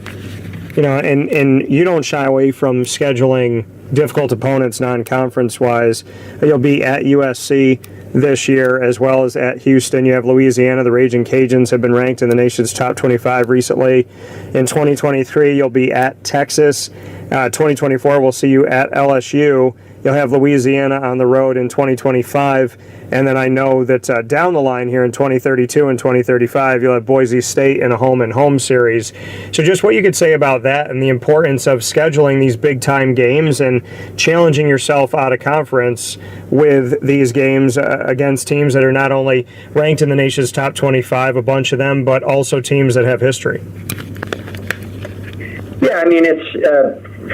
And you don't shy away from scheduling difficult opponents non-conference wise. You'll be at USC this year as well as at Houston. You have Louisiana. The Raging Cajuns have been ranked in the nation's top 25 recently. In 2023, you'll be at Texas. 2024, we'll see you at LSU. You'll have Louisiana on the road in 2025. And then I know that down the line here in 2032 and 2035, you'll have Boise State in a home-and-home series. So just what you could say about that and the importance of scheduling these big-time games and challenging yourself out of conference with these games against teams that are not only ranked in the nation's top 25, a bunch of them, but also teams that have history. Yeah, I mean, it's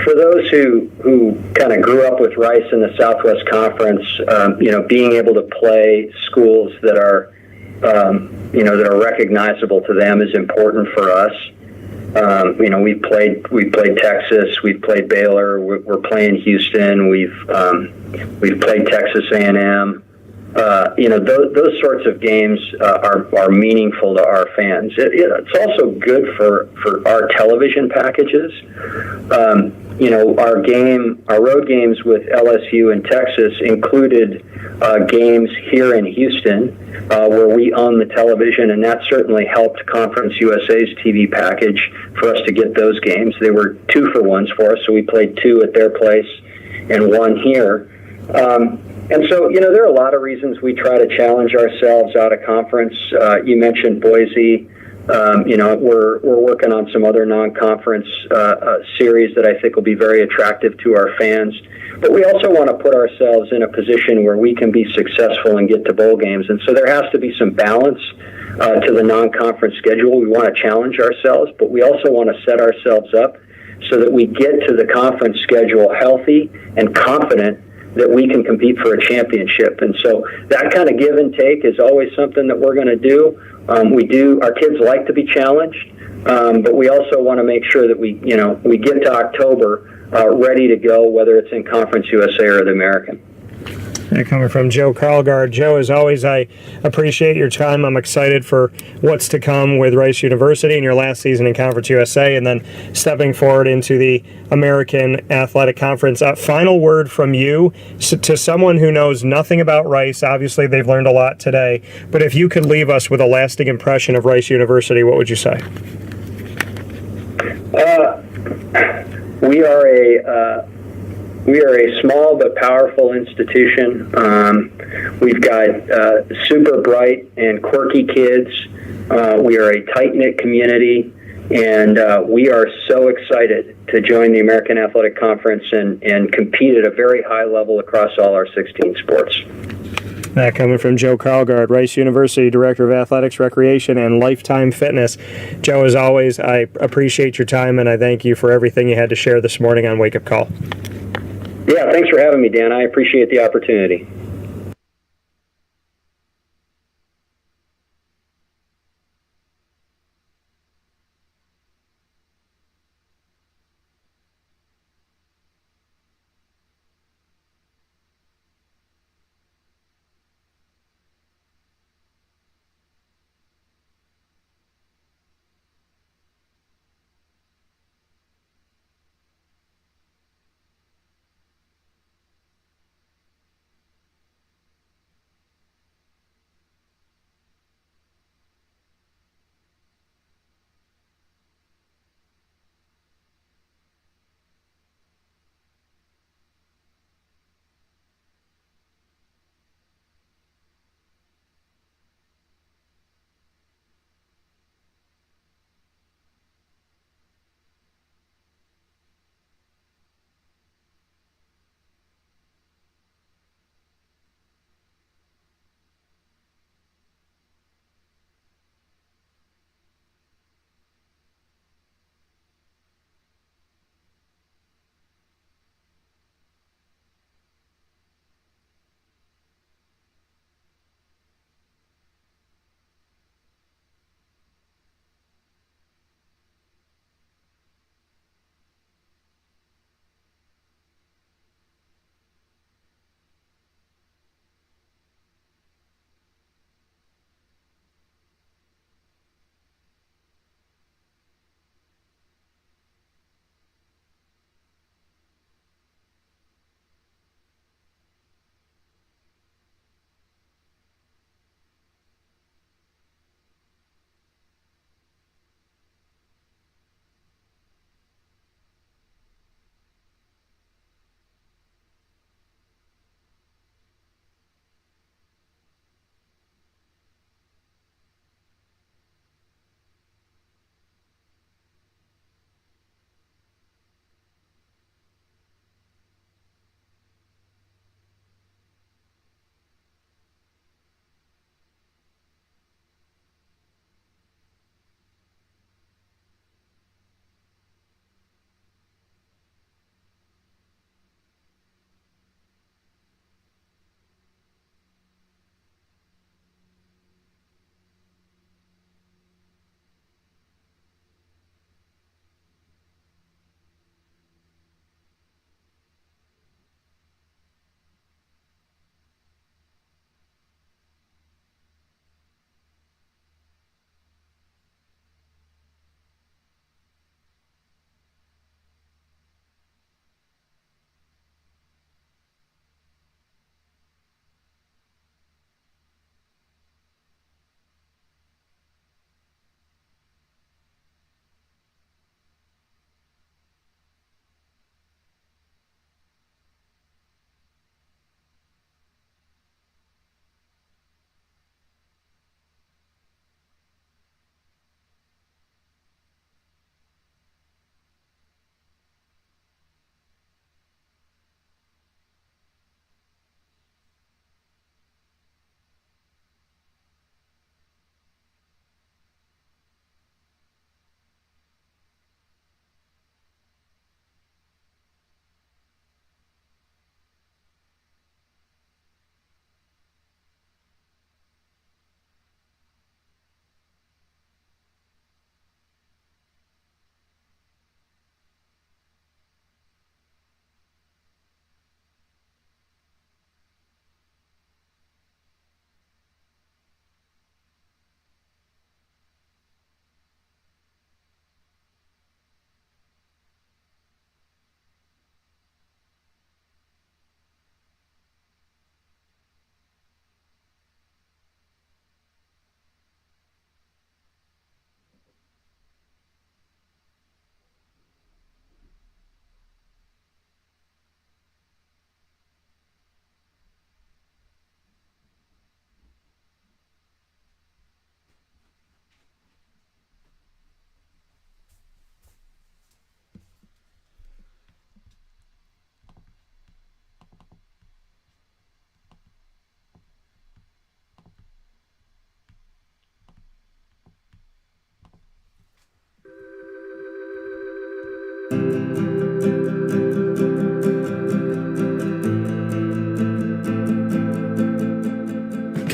for those who kind of grew up with Rice in the Southwest Conference, being able to play schools that are, that are recognizable to them is important for us. We played Texas, we've played Baylor, we're playing Houston, we've played Texas A&M. Those sorts of games are meaningful to our fans. It's also good for our television packages. Our road games with LSU and Texas included games here in Houston where we own the television, and that certainly helped Conference USA's TV package for us to get those games. They were 2-for-1s for us, so we played 2 at their place and 1 here. And so, there are a lot of reasons we try to challenge ourselves out of conference. You mentioned Boise. We're working on some other non-conference series that I think will be very attractive to our fans. But we also want to put ourselves in a position where we can be successful and get to bowl games. And so there has to be some balance to the non-conference schedule. We want to challenge ourselves, but we also want to set ourselves up so that we get to the conference schedule healthy and confident that we can compete for a championship. And so that kind of give and take is always something that we're going to do. Our kids like to be challenged, but we also want to make sure that we get to October ready to go, whether it's in Conference USA or the American. That coming from Joe Karlgaard. Joe, as always, I appreciate your time. I'm excited for what's to come with Rice University in your last season in Conference USA and then stepping forward into the American Athletic Conference. Final word from you to someone who knows nothing about Rice. Obviously, they've learned a lot today. But if you could leave us with a lasting impression of Rice University, what would you say? We are a small but powerful institution. We've got super bright and quirky kids. We are a tight-knit community, and we are so excited to join the American Athletic Conference and compete at a very high level across all our 16 sports. That coming from Joe Karlgaard, Rice University Director of Athletics, Recreation, and Lifetime Fitness. Joe, as always, I appreciate your time, and I thank you for everything you had to share this morning on Wake Up Call. Yeah, thanks for having me, Dan. I appreciate the opportunity.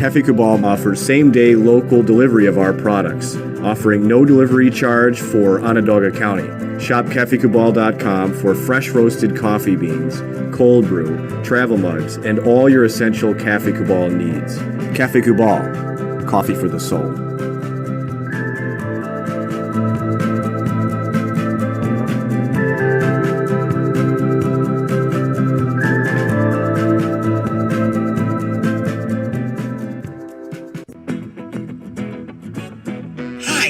Cafe Cabal offers same-day local delivery of our products, offering no delivery charge for Onondaga County. Shop cafecabal.com for fresh roasted coffee beans, cold brew, travel mugs, and all your essential Cafe Cabal needs. Cafe Cabal, coffee for the soul.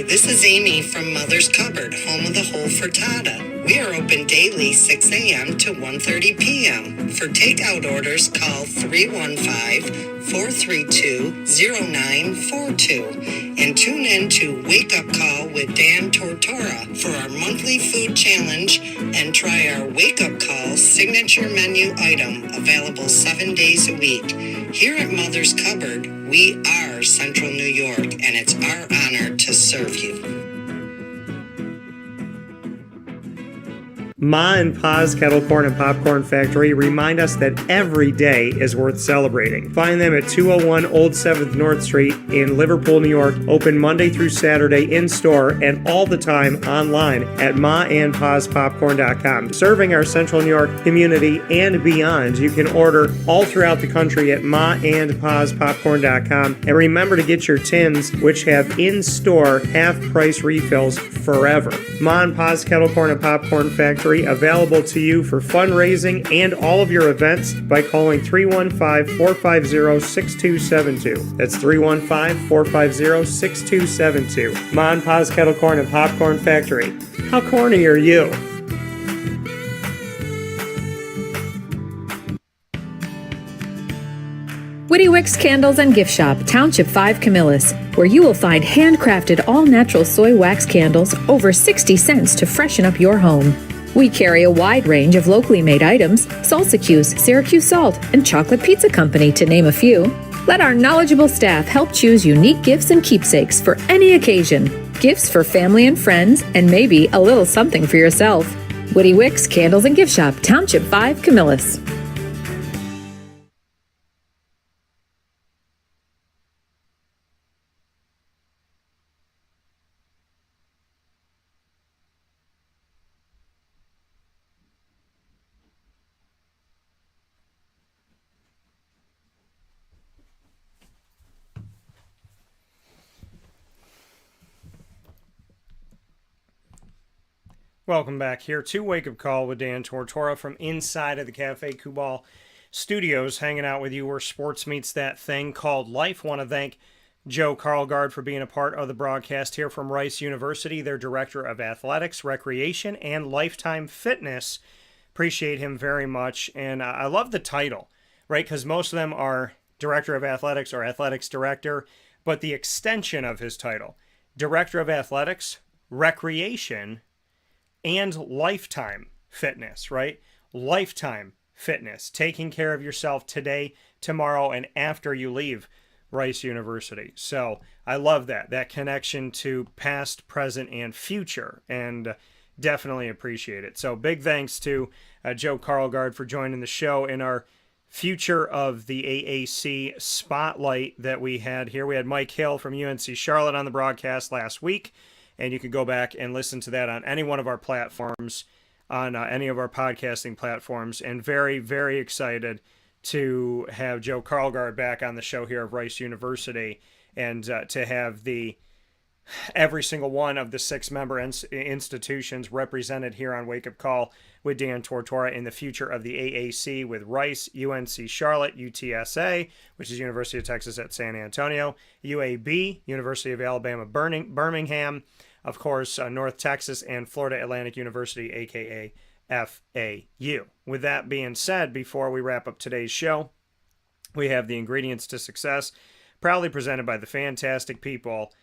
This is Amy from Mother's Cupboard, home of the whole frittata. We are open daily 6 a.m. to 1:30 p.m. For takeout orders, call 315-432-0942 and tune in to Wake Up Call with Dan Tortora for our monthly food challenge and try our Wake Up Call signature menu item available 7 days a week. Here at Mother's Cupboard, we are Central New York, and it's our honor to serve you. Ma and Pa's Kettle Corn and Popcorn Factory remind us that every day is worth celebrating. Find them at 201 Old 7th North Street in Liverpool, New York. Open Monday through Saturday in-store and all the time online at maandpaspopcorn.com. Serving our Central New York community and beyond, you can order all throughout the country at maandpaspopcorn.com. And remember to get your tins, which have in-store half-price refills forever. Ma and Pa's Kettle Corn and Popcorn Factory, available to you for fundraising and all of your events by calling 315-450-6272. That's 315-450-6272. Ma and Pa's Kettle Corn and Popcorn Factory. How corny are you? Witty Wicks Candles and Gift Shop, Township 5 Camillus, where you will find handcrafted all-natural soy wax candles over 60 cents to freshen up your home. We carry a wide range of locally made items, Salsa Q's, Syracuse Salt, and Chocolate Pizza Company, to name a few. Let our knowledgeable staff help choose unique gifts and keepsakes for any occasion. Gifts for family and friends, and maybe a little something for yourself. Witty Wicks Candles and Gift Shop, Township 5 Camillus. Welcome back here to Wake Up Call with Dan Tortora from inside of the Cafe Cabal studios, hanging out with you where sports meets that thing called life. Want to thank Joe Karlgaard for being a part of the broadcast here from Rice University, their Director of Athletics, Recreation, and Lifetime Fitness. Appreciate him very much, and I love the title, right? Because most of them are Director of Athletics or Athletics Director, but the extension of his title, Director of Athletics, Recreation, and Lifetime Fitness, right? Lifetime Fitness, taking care of yourself today, tomorrow, and after you leave Rice University. So I love that connection to past, present, and future, and definitely appreciate it. So big thanks to Joe Karlgaard for joining the show in our future of the AAC spotlight that we had here. We had Mike Hill from UNC Charlotte on the broadcast last week, and you can go back and listen to that on any one of our platforms, on any of our podcasting platforms. And very, very excited to have Joe Karlgaard back on the show here of Rice University, and to have every single one of the 6 member institutions represented here on Wake Up Call with Dan Tortora in the future of the AAC with Rice, UNC Charlotte, UTSA, which is University of Texas at San Antonio, UAB, University of Alabama, Birmingham, of course, North Texas, and Florida Atlantic University, aka FAU. With that being said, before we wrap up today's show, we have the ingredients to success, proudly presented by the fantastic people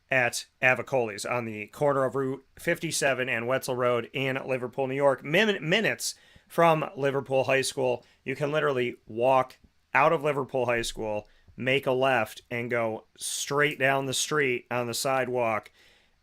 at Avicolli's on the corner of Route 57 and Wetzel Road in Liverpool, New York. Minutes from Liverpool High School. You can literally walk out of Liverpool High School, make a left, and go straight down the street on the sidewalk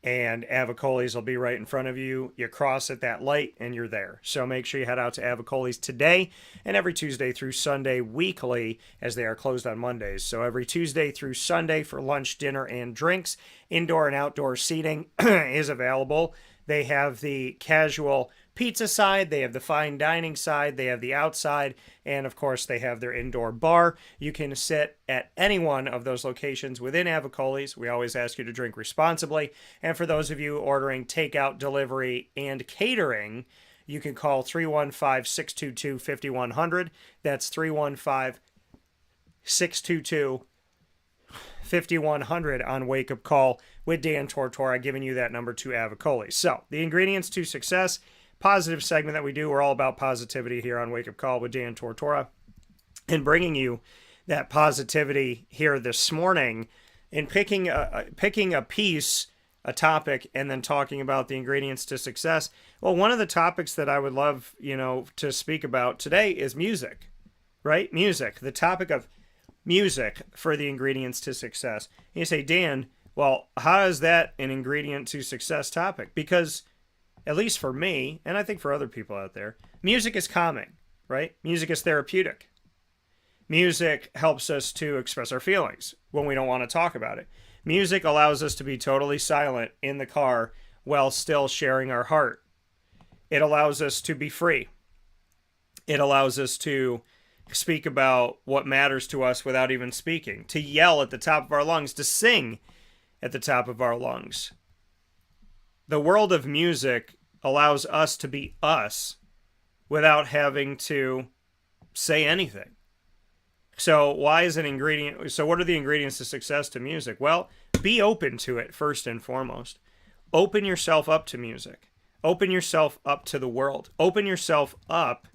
and Avicolli's will be right in front of you. You cross at that light and you're there. So make sure you head out to Avicolli's today and every Tuesday through Sunday weekly, as they are closed on Mondays. So every Tuesday through Sunday for lunch, dinner, and drinks. Indoor and outdoor seating is available. They have the casual pizza side, they have the fine dining side, they have the outside, and of course they have their indoor bar. You can sit at any one of those locations within Avicolli's. We always ask you to drink responsibly. And for those of you ordering takeout, delivery, and catering, you can call 315-622-5100. That's 315-622-5100 on Wake Up Call with Dan Tortora, giving you that number to Avicolli. So, the ingredients to success, positive segment that we do. We're all about positivity here on Wake Up Call with Dan Tortora, and bringing you that positivity here this morning, and picking a piece, a topic, and then talking about the ingredients to success. Well, one of the topics that I would love, to speak about today is music, right? Music, the topic of music for the ingredients to success. And you say, Dan, well, how is that an ingredient to success topic? Because, at least for me, and I think for other people out there, music is calming, right? Music is therapeutic. Music helps us to express our feelings when we don't want to talk about it. Music allows us to be totally silent in the car while still sharing our heart. It allows us to be free. It allows us to speak about what matters to us without even speaking, to yell at the top of our lungs, to sing at the top of our lungs. The world of music allows us to be us without having to say anything. So why is an ingredient? So what are the ingredients to success to music? Well, be open to it first and foremost. Open yourself up to music. Open yourself up to the world. Open yourself up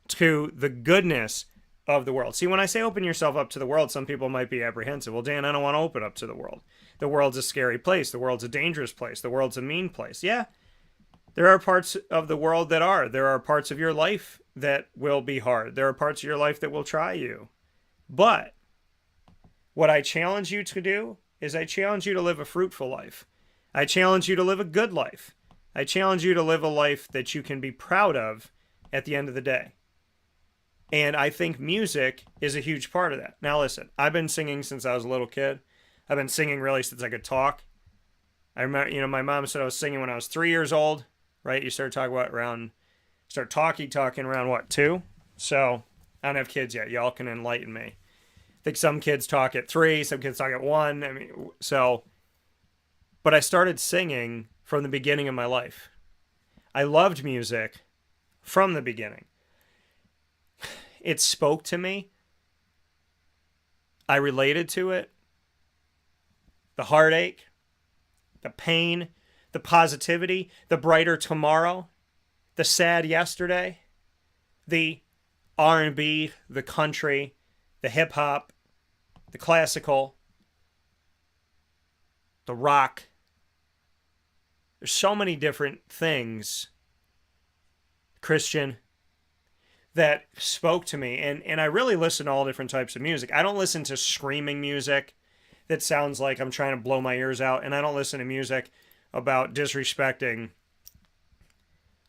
to the goodness of the world. See, when I say open yourself up to the world, some people might be apprehensive. Well, Dan, I don't want to open up to the world. The world's a scary place. The world's a dangerous place. The world's a mean place. Yeah, there are parts of the world that are. There are parts of your life that will be hard. There are parts of your life that will try you. But what I challenge you to do is I challenge you to live a fruitful life. I challenge you to live a good life. I challenge you to live a life that you can be proud of at the end of the day. And I think music is a huge part of that. Now listen, I've been singing since I was a little kid. I've been singing really since I could talk. I remember, my mom said I was singing when I was 3 years old, right? You start talking talking around what, 2? So I don't have kids yet. Y'all can enlighten me. I think some kids talk at 3, some kids talk at 1. But I started singing from the beginning of my life. I loved music from the beginning. It spoke to me. I related to it. The heartache, the pain, the positivity, the brighter tomorrow, the sad yesterday, the R&B, the country, the hip hop, the classical, the rock. There's so many different things, Christian, that spoke to me. And I really listen to all different types of music. I don't listen to screaming music that sounds like I'm trying to blow my ears out. And I don't listen to music about disrespecting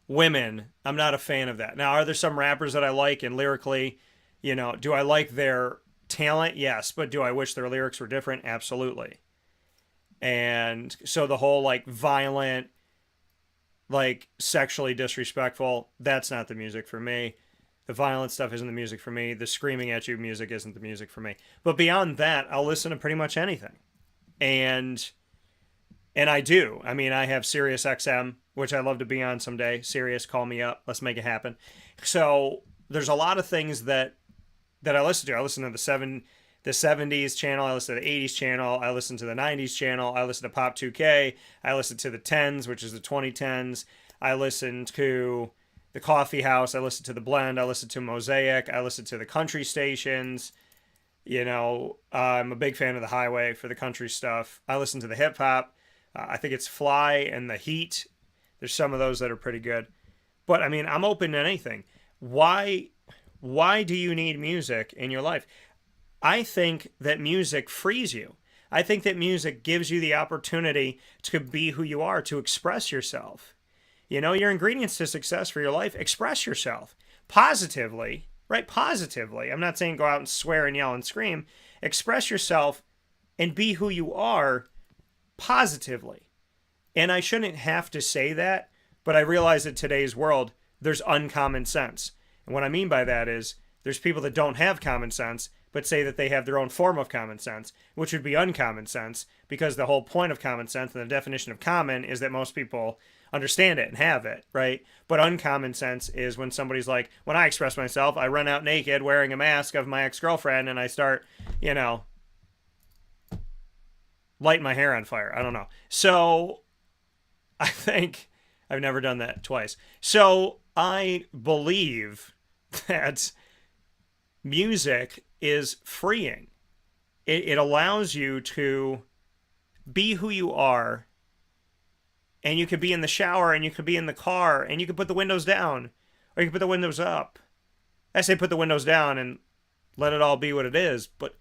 women. I'm not a fan of that. Now, are there some rappers that I like and lyrically, do I like their talent? Yes. But do I wish their lyrics were different? Absolutely. And so the whole violent, sexually disrespectful, that's not the music for me. The violent stuff isn't the music for me. The screaming at you music isn't the music for me. But beyond that, I'll listen to pretty much anything. And I do. I mean, I have Sirius XM, which I'd love to be on someday. Sirius, call me up. Let's make it happen. So there's a lot of things that I listen to. I listen to the 70s channel. I listen to the 80s channel. I listen to the 90s channel. I listen to Pop 2K. I listen to the 10s, which is the 2010s. I listen to the Coffee House. I listen to the Blend. I listen to Mosaic. I listen to the country stations. I'm a big fan of the Highway for the country stuff. I listen to the hip hop. I think it's Fly and The Heat. There's some of those that are pretty good. But I mean, I'm open to anything. Why do you need music in your life? I think that music frees you. I think that music gives you the opportunity to be who you are, to express yourself. You know, your ingredients to success for your life, express yourself positively, right? Positively. I'm not saying go out and swear and yell and scream. Express yourself and be who you are positively. And I shouldn't have to say that, but I realize in today's world, there's uncommon sense. And what I mean by that is there's people that don't have common sense, but say that they have their own form of common sense, which would be uncommon sense, because the whole point of common sense and the definition of common is that most people understand it and have it, right? But uncommon sense is when somebody's like, when I express myself, I run out naked wearing a mask of my ex-girlfriend and I start, you know, lighting my hair on fire. I don't know. So I think I've never done that twice. So I believe that music is freeing. It allows you to be who you are, and you could be in the shower, and you could be in the car, and you could put the windows down, or you could put the windows up. I say put the windows down and let it all be what it is. But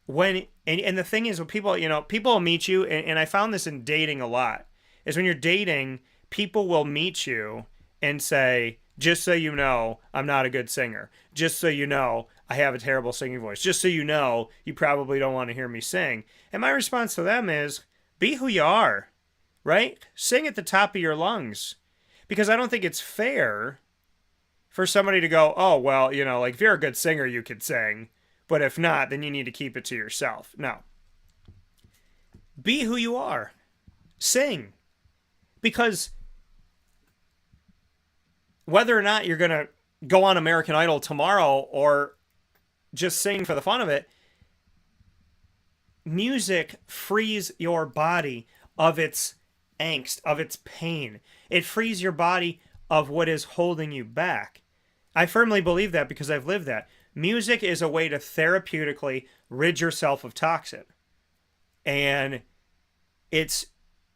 when, and the thing is, when people, you know, people will meet you, and I found this in dating a lot, is when you're dating, people will meet you and say, just so you know, I'm not a good singer. Just so you know, I have a terrible singing voice. Just so you know, you probably don't want to hear me sing. And my response to them is, be who you are, right? Sing at the top of your lungs. Because I don't think it's fair for somebody to go, oh, well, you know, like if you're a good singer, you could sing. But if not, then you need to keep it to yourself. No. Be who you are. Sing. Because whether or not you're going to go on American Idol tomorrow or just sing for the fun of it, music frees your body of its angst, of its pain. It frees your body of what is holding you back. I firmly believe that because I've lived that. Music is a way to therapeutically rid yourself of toxin. And it's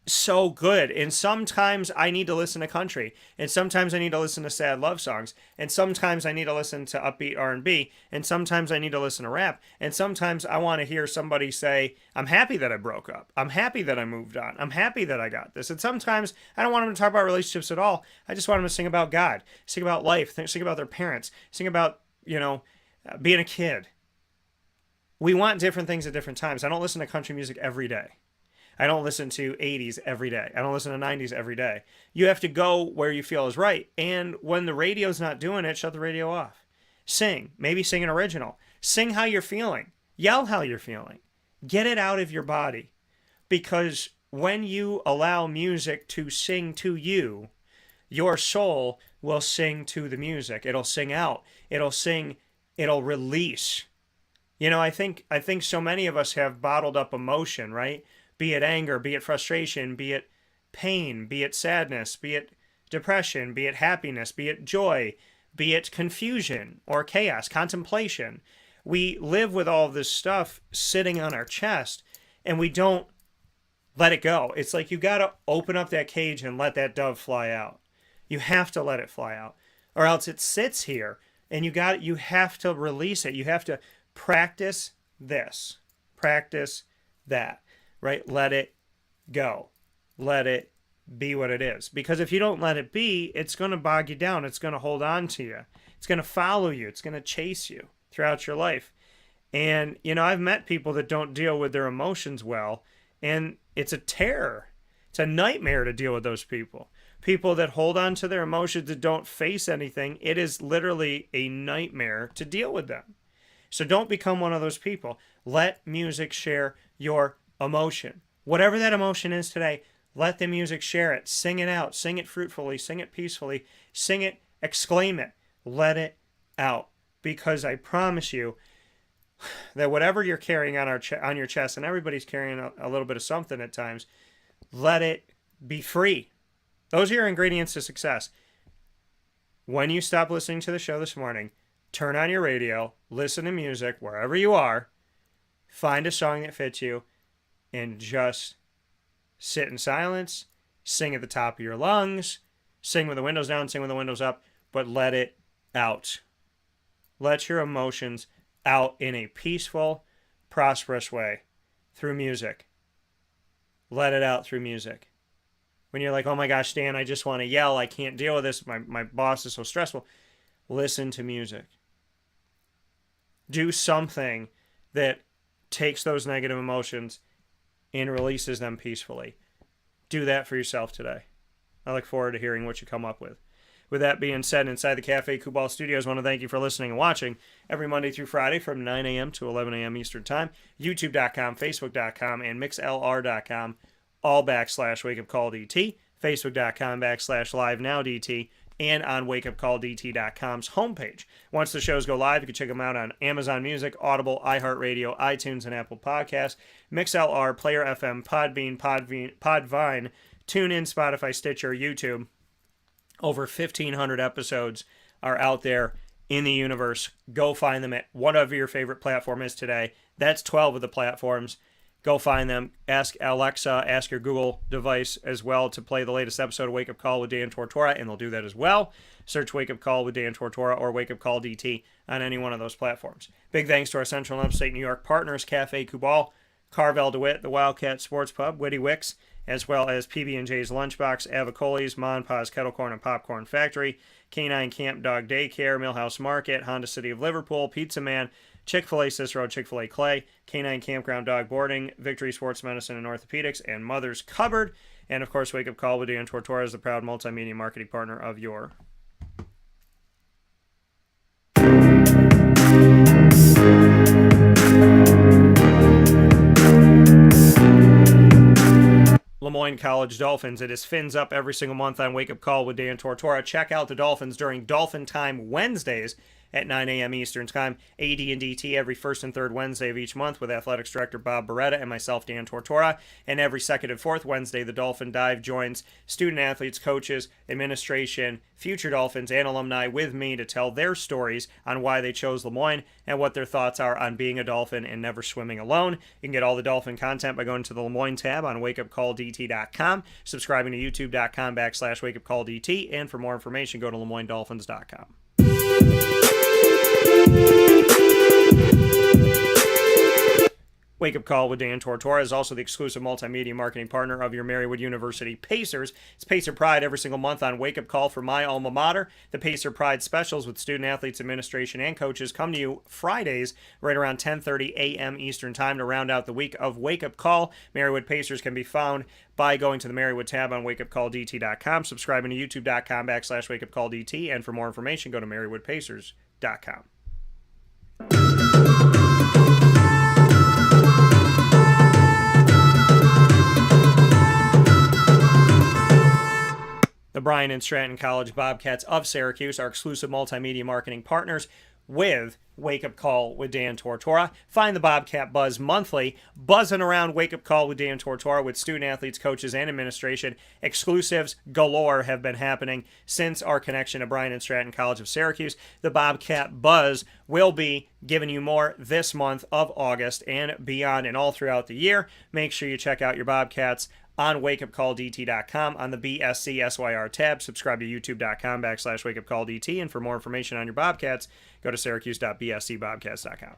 so good. And sometimes I need to listen to country, and sometimes I need to listen to sad love songs, and sometimes I need to listen to upbeat R&B, and sometimes I need to listen to rap, and sometimes I want to hear somebody say, I'm happy that I broke up, I'm happy that I moved on, I'm happy that I got this. And sometimes I don't want them to talk about relationships at all. I just want them to sing about God, sing about life, sing about their parents, sing about, you know, being a kid. We want different things at different times. I don't listen to country music every day. I don't listen to 80s every day. I don't listen to 90s every day. You have to go where you feel is right. And when the radio's not doing it, shut the radio off. Sing. Maybe sing an original. Sing how you're feeling. Yell how you're feeling. Get it out of your body. Because when you allow music to sing to you, your soul will sing to the music. It'll sing out. It'll sing. It'll release. You know, I think so many of us have bottled up emotion, right? Be it anger, be it frustration, be it pain, be it sadness, be it depression, be it happiness, be it joy, be it confusion or chaos, contemplation. We live with all of this stuff sitting on our chest, and we don't let it go. It's like you got to open up that cage and let that dove fly out. You have to let it fly out, or else it sits here, and you have to release it. You have to practice this, practice that. Right? Let it go. Let it be what it is. Because if you don't let it be, it's going to bog you down. It's going to hold on to you. It's going to follow you. It's going to chase you throughout your life. And, you know, I've met people that don't deal with their emotions well, and it's a terror. It's a nightmare to deal with those people. People that hold on to their emotions, that don't face anything, it is literally a nightmare to deal with them. So don't become one of those people. Let music share your emotion. Whatever that emotion is today, let the music share it. Sing it out. Sing it fruitfully. Sing it peacefully. Sing it. Exclaim it. Let it out. Because I promise you that whatever you're carrying on your chest, and everybody's carrying a little bit of something at times, let it be free. Those are your ingredients to success. When you stop listening to the show this morning, turn on your radio, listen to music wherever you are, find a song that fits you, and just sit in silence, sing at the top of your lungs, sing with the windows down, sing with the windows up, but let it out. Let your emotions out in a peaceful, prosperous way. through music. Let it out through music. When you're like, oh my gosh, Dan, I just want to yell. I can't deal with this. My boss is so stressful. Listen to music. Do something that takes those negative emotions and releases them peacefully. Do that for yourself today. I look forward to hearing what you come up with. With that being said, inside the Cafe Kubal Studios, I want to thank you for listening and watching every Monday through Friday from 9 a.m. to 11 a.m. Eastern Time. YouTube.com, Facebook.com, and MixLR.com, all / WakeUpCallDT. Facebook.com / LiveNowDT, and on WakeUpCallDT.com's homepage. Once the shows go live, you can check them out on Amazon Music, Audible, iHeartRadio, iTunes, and Apple Podcasts, MixLR, Player FM, Podbean, Podvine, TuneIn, Spotify, Stitcher, YouTube. Over 1,500 episodes are out there in the universe. Go find them at whatever your favorite platform is today. That's 12 of the platforms. Go find them. Ask Alexa, ask your Google device as well to play the latest episode of Wake Up Call with Dan Tortora, and they'll do that as well. Search Wake Up Call with Dan Tortora or Wake Up Call DT on any one of those platforms. Big thanks to our Central and Upstate New York partners, Cafe Kubal, Carvel DeWitt, the Wildcat Sports Pub, Witty Wicks, as well as PB&J's Lunchbox, Avicolli's, Ma and Pa's Kettle Corn and Popcorn Factory, Canine Camp Dog Daycare, Millhouse Market, Honda City of Liverpool, Pizza Man, Chick-fil-A Cicero, Chick-fil-A Clay, Canine Campground Dog Boarding, Victory Sports Medicine and Orthopedics, and Mother's Cupboard. And, of course, Wake Up Call with Dan Tortora is the proud multimedia marketing partner of your Lemoyne College Dolphins. It is Fins Up every single month on Wake Up Call with Dan Tortora. Check out the Dolphins during Dolphin Time Wednesdays at 9 a.m. Eastern Time. AD and DT every first and third Wednesday of each month with Athletics Director Bob Beretta and myself, Dan Tortora. And every second and fourth Wednesday, the Dolphin Dive joins student athletes, coaches, administration, future Dolphins, and alumni with me to tell their stories on why they chose Lemoyne and what their thoughts are on being a Dolphin and never swimming alone. You can get all the Dolphin content by going to the Lemoyne tab on wakeupcalldt.com, subscribing to youtube.com / wakeupcalldt, and for more information, go to lemoynedolphins.com. Wake Up Call with Dan Tortora is also the exclusive multimedia marketing partner of your Marywood University Pacers. It's Pacer Pride every single month on Wake Up Call for my alma mater. The Pacer Pride specials with student athletes, administration, and coaches come to you Fridays right around 10:30 a.m. Eastern Time to round out the week of Wake Up Call. Marywood Pacers can be found by going to the Marywood tab on wakeupcalldt.com, subscribing to youtube.com / wakeupcalldt, and for more information, go to marywoodpacers.com. The Bryan and Stratton College Bobcats of Syracuse are exclusive multimedia marketing partners with Wake Up Call with Dan Tortora. Find the Bobcat Buzz monthly, buzzing around Wake Up Call with Dan Tortora with student athletes, coaches, and administration. Exclusives galore have been happening since our connection to Bryan and Stratton College of Syracuse. The Bobcat Buzz will be giving you more this month of August and beyond and all throughout the year. Make sure you check out your Bobcats on wakeupcalldt.com on the BSCSYR tab. Subscribe to youtube.com / wakeupcalldt, and for more information on your Bobcats, go to syracuse.bscbobcats.com.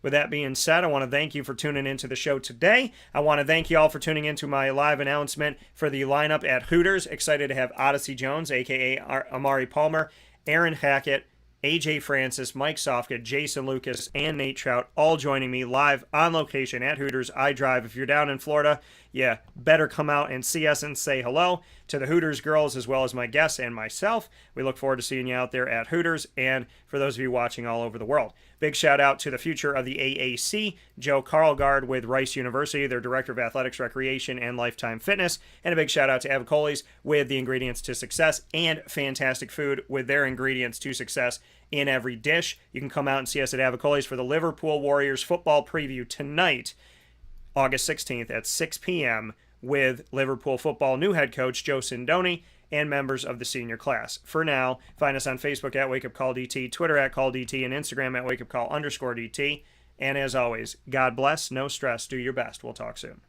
With that being said, I want to thank you for tuning into the show today. I want to thank you all for tuning into my live announcement for the lineup at Hooters. Excited to have Odyssey Jones, a.k.a. Amari Palmer, Aaron Hackett, AJ Francis, Mike Sofka, Jason Lucas, and Nate Trout all joining me live on location at Hooters iDrive. If you're down in Florida, yeah, better come out and see us and say hello to the Hooters girls as well as my guests and myself. We look forward to seeing you out there at Hooters, and for those of you watching all over the world. Big shout out to the future of the AAC, Joe Karlgaard with Rice University, their Director of Athletics, Recreation, and Lifetime Fitness. And a big shout out to Avicolli's with the ingredients to success and fantastic food with their ingredients to success in every dish. You can come out and see us at Avicolli's for the Liverpool Warriors football preview tonight, August 16th at 6 p.m. with Liverpool football new head coach Joe Sindoni and members of the senior class. For now, find us on Facebook at WakeUpCallDT, Twitter at CallDT, and Instagram at WakeUpCall_DT. And as always, God bless, no stress, do your best. We'll talk soon.